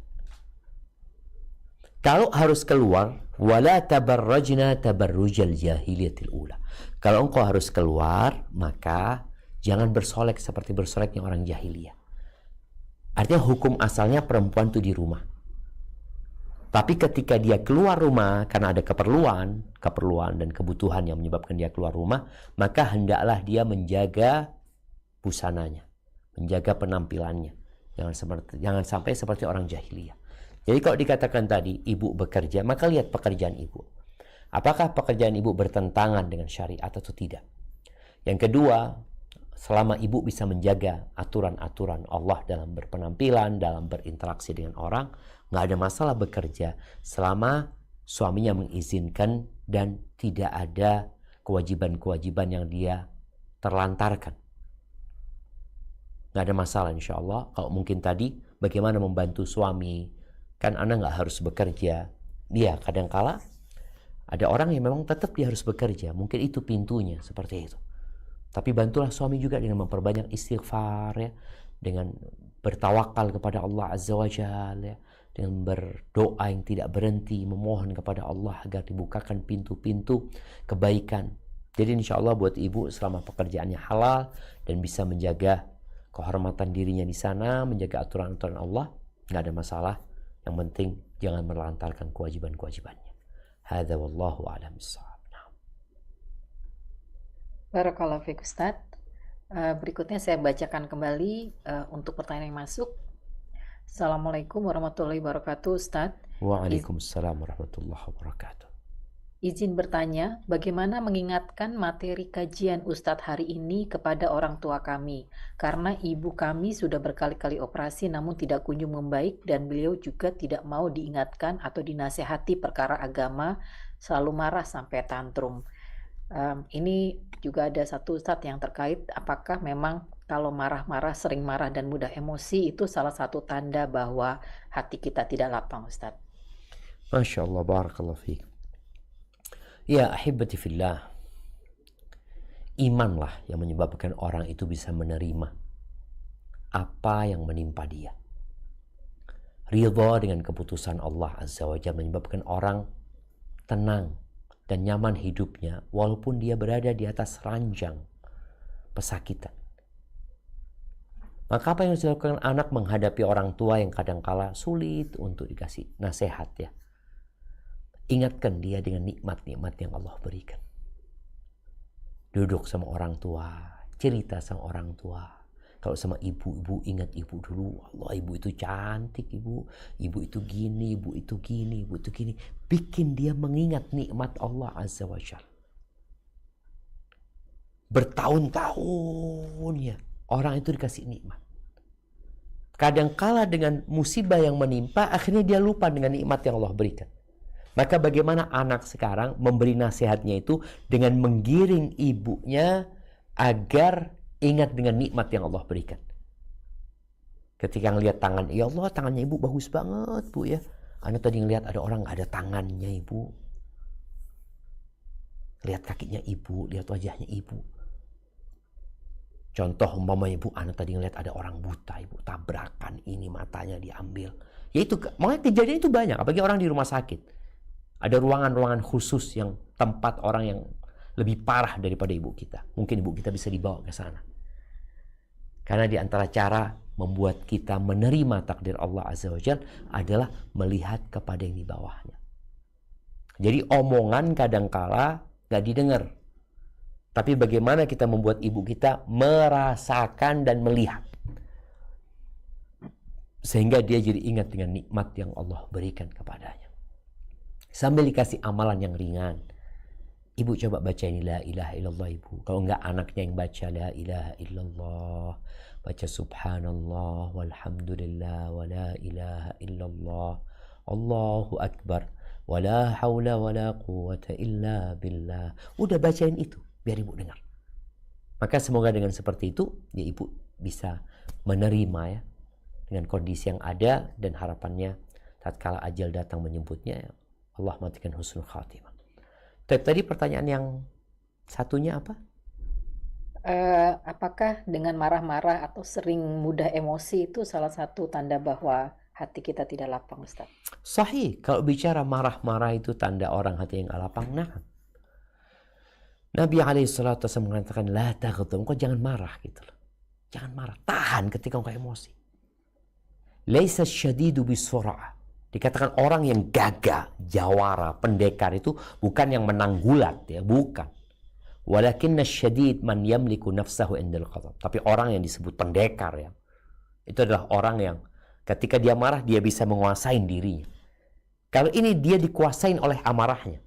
Kalau harus keluar, wala tabarrajna tabarrujal jahiliyatil ula. Kalau engkau harus keluar, maka jangan bersolek seperti bersoleknya orang jahiliyah. Artinya hukum asalnya perempuan itu di rumah. Tapi ketika dia keluar rumah karena ada keperluan dan kebutuhan yang menyebabkan dia keluar rumah, maka hendaklah dia menjaga busananya, menjaga penampilannya. Jangan sampai seperti orang jahiliyah. Jadi kalau dikatakan tadi ibu bekerja, maka lihat pekerjaan ibu. Apakah pekerjaan ibu bertentangan dengan syariat atau tidak? Yang kedua, selama ibu bisa menjaga aturan-aturan Allah dalam berpenampilan, dalam berinteraksi dengan orang, nggak ada masalah bekerja selama suaminya mengizinkan dan tidak ada kewajiban-kewajiban yang dia terlantarkan. Nggak ada masalah insya Allah. Kalau mungkin tadi bagaimana membantu suami, kan Anda nggak harus bekerja. Dia kadangkala ada orang yang memang tetap dia harus bekerja. Mungkin itu pintunya seperti itu. Tapi bantulah suami juga dengan memperbanyak istighfar, ya, dengan bertawakal kepada Allah Azza wa Jalla, ya, dengan berdoa yang tidak berhenti, memohon kepada Allah agar dibukakan pintu-pintu kebaikan. Jadi insya Allah buat ibu selama pekerjaannya halal dan bisa menjaga kehormatan dirinya di sana, menjaga aturan-aturan Allah, nggak ada masalah. Yang penting jangan melantarkan kewajiban-kewajibannya. Hadza wallahu a'lam bissawab. Barakallahu fiik Ustaz. Berikutnya saya bacakan kembali untuk pertanyaan yang masuk. Assalamualaikum warahmatullahi wabarakatuh Ustaz. Waalaikumsalam warahmatullahi wabarakatuh. Izin bertanya, bagaimana mengingatkan materi kajian Ustadz hari ini kepada orang tua kami? Karena ibu kami sudah berkali-kali operasi namun tidak kunjung membaik dan beliau juga tidak mau diingatkan atau dinasehati perkara agama, selalu marah sampai tantrum. Ini juga ada satu Ustadz yang terkait apakah memang kalau marah-marah, sering marah dan mudah emosi itu salah satu tanda bahwa hati kita tidak lapang Ustadz. Masya Allah, barakallahu fiik. Ya ahibati fillah, imanlah yang menyebabkan orang itu bisa menerima apa yang menimpa dia. Ridha dengan keputusan Allah Azza wa Jalla menyebabkan orang tenang dan nyaman hidupnya walaupun dia berada di atas ranjang pesakitan. Maka apa yang harus dilakukan anak menghadapi orang tua yang kadangkala sulit untuk dikasih nasihat, ya? Ingatkan dia dengan nikmat-nikmat yang Allah berikan. Duduk sama orang tua, cerita sama orang tua. Kalau sama ibu, ingat ibu dulu. Allah, ibu itu cantik, ibu itu gini, ibu itu gini, ibu itu gini. Bikin dia mengingat nikmat Allah Azza wa Jalla. Bertahun-tahun ya orang itu dikasih nikmat. Kadangkala dengan musibah yang menimpa, akhirnya dia lupa dengan nikmat yang Allah berikan. Maka bagaimana anak sekarang memberi nasihatnya itu dengan menggiring ibunya agar ingat dengan nikmat yang Allah berikan. Ketika ngelihat tangan, ya Allah tangannya ibu bagus banget bu ya. Anak tadi ngelihat ada orang gak ada tangannya ibu. Lihat kakinya ibu, lihat wajahnya ibu. Contoh umpamanya ibu, anak tadi ngelihat ada orang buta ibu, tabrakan ini matanya diambil. Ya itu, makanya kejadian itu banyak, apalagi orang di rumah sakit. Ada ruangan-ruangan khusus yang tempat orang yang lebih parah daripada ibu kita. Mungkin ibu kita bisa dibawa ke sana. Karena di antara cara membuat kita menerima takdir Allah Azza wa Jalla adalah melihat kepada yang di bawahnya. Jadi omongan kadangkala gak didengar. Tapi bagaimana kita membuat ibu kita merasakan dan melihat. Sehingga dia jadi ingat dengan nikmat yang Allah berikan kepadanya. Sambil dikasih amalan yang ringan. Ibu coba baca ini la ilaha illallah ibu. Kalau enggak anaknya yang baca la ilaha illallah. Baca subhanallah walhamdulillah wa la ilaha illallah. Allahu akbar. Wa la hawla wa la quwwata illa billah. Udah bacain itu biar ibu dengar. Maka semoga dengan seperti itu ya ibu bisa menerima ya dengan kondisi yang ada dan harapannya tatkala ajal datang menjemputnya Allah matikan husnul khatimah. Tadi pertanyaan yang satunya apa? Apakah dengan marah-marah atau sering mudah emosi itu salah satu tanda bahwa hati kita tidak lapang, Ustaz? Sahih. Kalau bicara marah-marah itu tanda orang hati yang lapang. Nah, Nabi alaihissalatu wasallam mengatakan la taghdab, engkau jangan marah gitu loh. Jangan marah, tahan ketika engkau emosi. Laisa syadidu bisur'ah. Dikatakan orang yang gagah, jawara, pendekar itu bukan yang menang gulat ya, bukan. Walakinna syadid man yamliku nafsahu indal ghadab. Tapi orang yang disebut pendekar ya, itu adalah orang yang ketika dia marah dia bisa menguasai dirinya. Kalau ini dia dikuasain oleh amarahnya,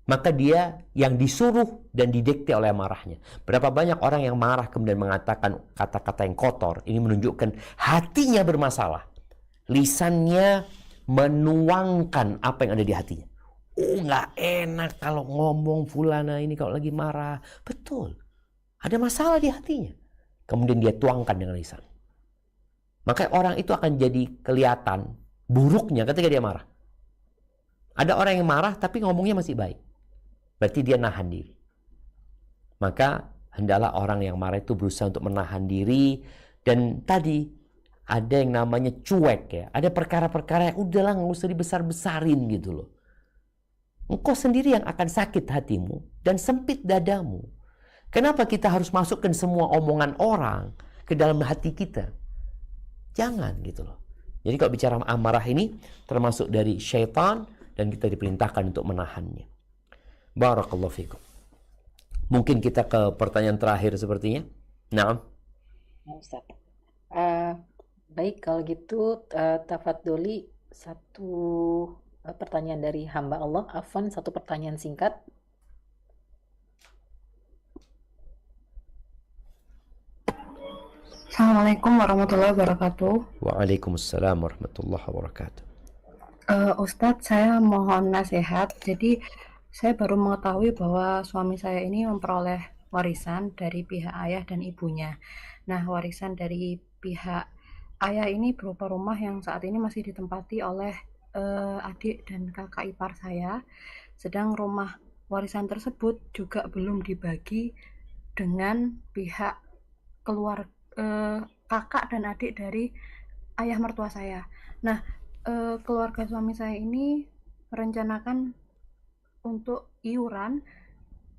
maka dia yang disuruh dan didikte oleh amarahnya. Berapa banyak orang yang marah kemudian mengatakan kata-kata yang kotor, ini menunjukkan hatinya bermasalah. Lisannya menuangkan apa yang ada di hatinya. Oh, nggak enak kalau ngomong fulana ini kalau lagi marah. Betul, ada masalah di hatinya. Kemudian dia tuangkan dengan lisan. Maka orang itu akan jadi kelihatan buruknya ketika dia marah. Ada orang yang marah tapi ngomongnya masih baik. Berarti dia nahan diri. Maka hendaklah orang yang marah itu berusaha untuk menahan diri. Dan tadi ada yang namanya cuek ya. Ada perkara-perkara yang udahlah nggak usah dibesar-besarin gitu loh. Engkau sendiri yang akan sakit hatimu dan sempit dadamu. Kenapa kita harus masukkan semua omongan orang ke dalam hati kita? Jangan gitu loh. Jadi kalau bicara amarah ini termasuk dari syaitan dan kita diperintahkan untuk menahannya. Barakallahu fikum. Mungkin kita ke pertanyaan terakhir sepertinya. Naam. Ustaz. Baik, kalau gitu tafadholi satu pertanyaan dari hamba Allah. Afwan, satu pertanyaan singkat. Assalamualaikum warahmatullahi wabarakatuh. Waalaikumsalam warahmatullahi wabarakatuh. Ustadz, saya mohon nasihat. Jadi saya baru mengetahui bahwa suami saya ini memperoleh warisan dari pihak ayah dan ibunya. Nah, warisan dari pihak ayah ini berupa rumah yang saat ini masih ditempati oleh adik dan kakak ipar saya. Sedang rumah warisan tersebut juga belum dibagi dengan pihak keluarga kakak dan adik dari ayah mertua saya. Nah, keluarga suami saya ini merencanakan untuk iuran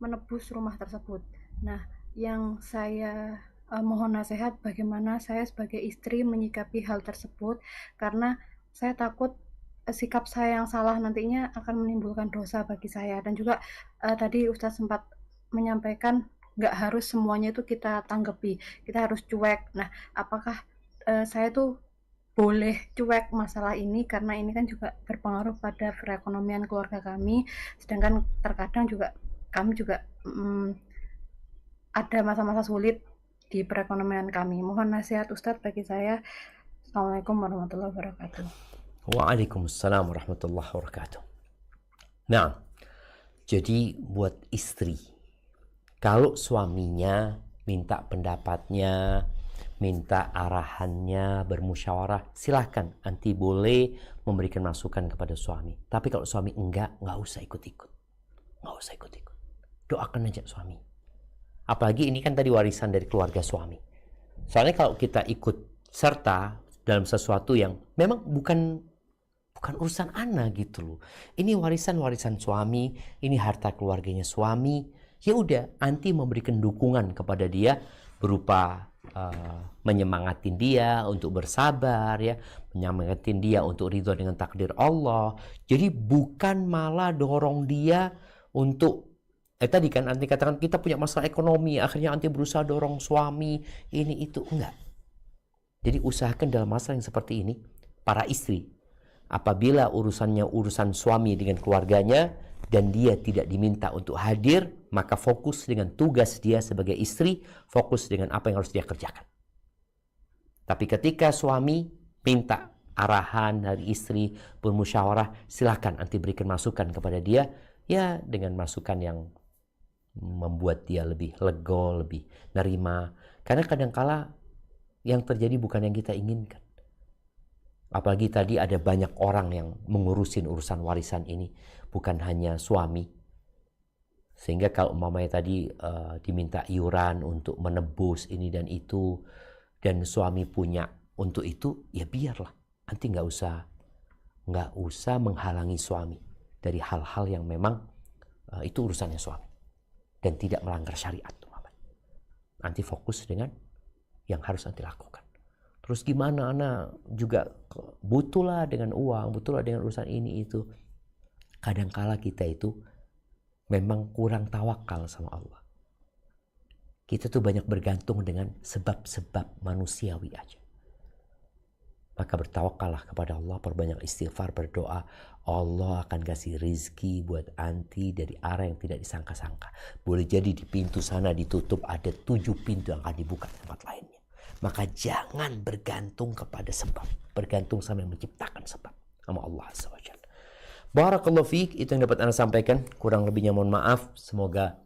menebus rumah tersebut. Nah, yang saya mohon nasihat bagaimana saya sebagai istri menyikapi hal tersebut, karena saya takut sikap saya yang salah nantinya akan menimbulkan dosa bagi saya. Dan juga tadi Ustadz sempat menyampaikan nggak harus semuanya itu kita tanggapi, kita harus cuek. Nah, apakah saya tuh boleh cuek masalah ini, karena ini kan juga berpengaruh pada perekonomian keluarga kami, sedangkan terkadang juga kami juga ada masa-masa sulit di perekonomian kami. Mohon nasihat Ustadz bagi saya. Assalamualaikum warahmatullahi wabarakatuh. Waalaikumsalam warahmatullahi wabarakatuh. Nah, jadi buat istri, kalau suaminya minta pendapatnya, minta arahannya, bermusyawarah, silahkan. Anti boleh memberikan masukan kepada suami. Tapi kalau suami enggak usah ikut-ikut. Nggak usah ikut-ikut. Doakan aja suami. Apalagi ini kan tadi warisan dari keluarga suami. Soalnya kalau kita ikut serta dalam sesuatu yang memang bukan urusan ana gitu loh. Ini warisan suami, ini harta keluarganya suami. Ya udah, anti memberikan dukungan kepada dia berupa menyemangatin dia untuk bersabar ya, menyemangatin dia untuk ridho dengan takdir Allah. Jadi bukan malah dorong dia untuk tadi kan anti katakan kita punya masalah ekonomi, akhirnya anti berusaha dorong suami ini itu, enggak. Jadi usahakan dalam masalah yang seperti ini, para istri, apabila urusannya urusan suami dengan keluarganya dan dia tidak diminta untuk hadir, maka fokus dengan tugas dia sebagai istri, fokus dengan apa yang harus dia kerjakan. Tapi ketika suami minta arahan dari istri, bermusyawarah, silakan anti berikan masukan kepada dia, ya dengan masukan yang membuat dia lebih lega, lebih nerima. Karena kadangkala yang terjadi bukan yang kita inginkan. Apalagi tadi ada banyak orang yang mengurusin urusan warisan ini, bukan hanya suami. Sehingga kalau umpamanya tadi diminta iuran untuk menebus ini dan itu, dan suami punya untuk itu, ya biarlah. Nanti nggak usah menghalangi suami dari hal-hal yang memang itu urusannya suami dan tidak melanggar syariat. Nanti fokus dengan yang harus nanti lakukan. Terus gimana, Ana juga butuhlah dengan uang, butuhlah dengan urusan ini itu. Kadangkala kita itu memang kurang tawakal sama Allah. Kita tuh banyak bergantung dengan sebab-sebab manusiawi aja. Maka bertawakallah kepada Allah, perbanyak istighfar, berdoa. Allah akan kasih rizki buat anti dari arah yang tidak disangka-sangka. Boleh jadi di pintu sana ditutup, ada 7 pintu yang akan dibuka di tempat lainnya. Maka jangan bergantung kepada sebab. Bergantung sama yang menciptakan sebab. Sama Allah Azza wa Jalla. Barakallahu fiik, itu yang dapat Anda sampaikan. Kurang lebihnya mohon maaf. Semoga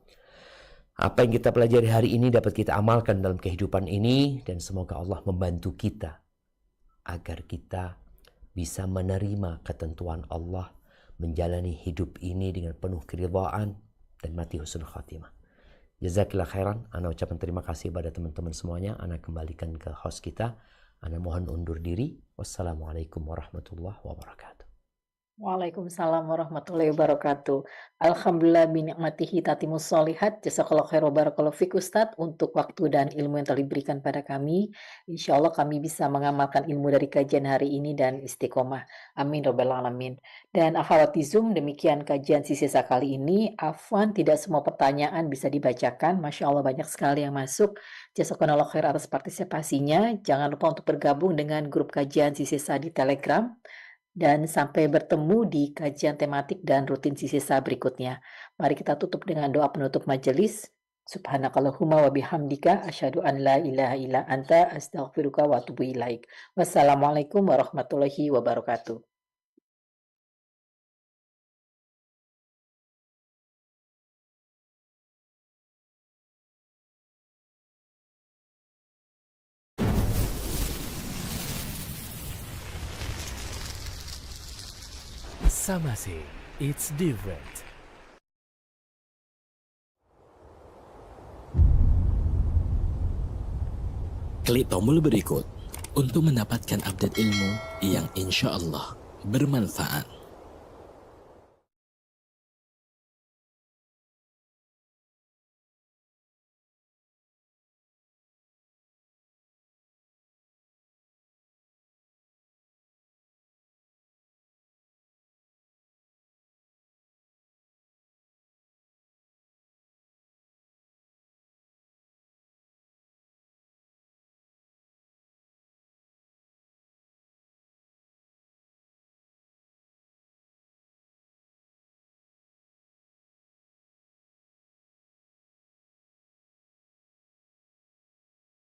apa yang kita pelajari hari ini dapat kita amalkan dalam kehidupan ini. Dan semoga Allah membantu kita agar kita bisa menerima ketentuan Allah, menjalani hidup ini dengan penuh keridhaan dan mati husnul khatimah. Jazakillah khairan. Ana ucapkan terima kasih pada teman-teman semuanya. Ana kembalikan ke host kita. Ana mohon undur diri. Wassalamualaikum warahmatullahi wabarakatuh. Waalaikumsalam warahmatullahi wabarakatuh. Alhamdulillah binikmatihi tatimus solihat. Jazakallahu khairan barakallahu fiik Ustadz untuk waktu dan ilmu yang telah diberikan pada kami. Insya Allah kami bisa mengamalkan ilmu dari kajian hari ini dan istiqomah. Amin rabbal alamin. Dan akhwati Zoom, demikian kajian sisa kali ini. Afwan, tidak semua pertanyaan bisa dibacakan. Masya Allah banyak sekali yang masuk. Jazakallahu khair atas partisipasinya. Jangan lupa untuk bergabung dengan grup kajian sisa di Telegram. Dan sampai bertemu di kajian tematik dan rutin sisa berikutnya. Mari kita tutup dengan doa penutup majelis. Subhanakallahumma wa bihamdika asyhadu an la ilaha illa anta astaghfiruka wa atubu ilaik. Wassalamualaikum warahmatullahi wabarakatuh. Samase, it's different. Klik tombol berikut untuk mendapatkan update ilmu yang insya Allah bermanfaat.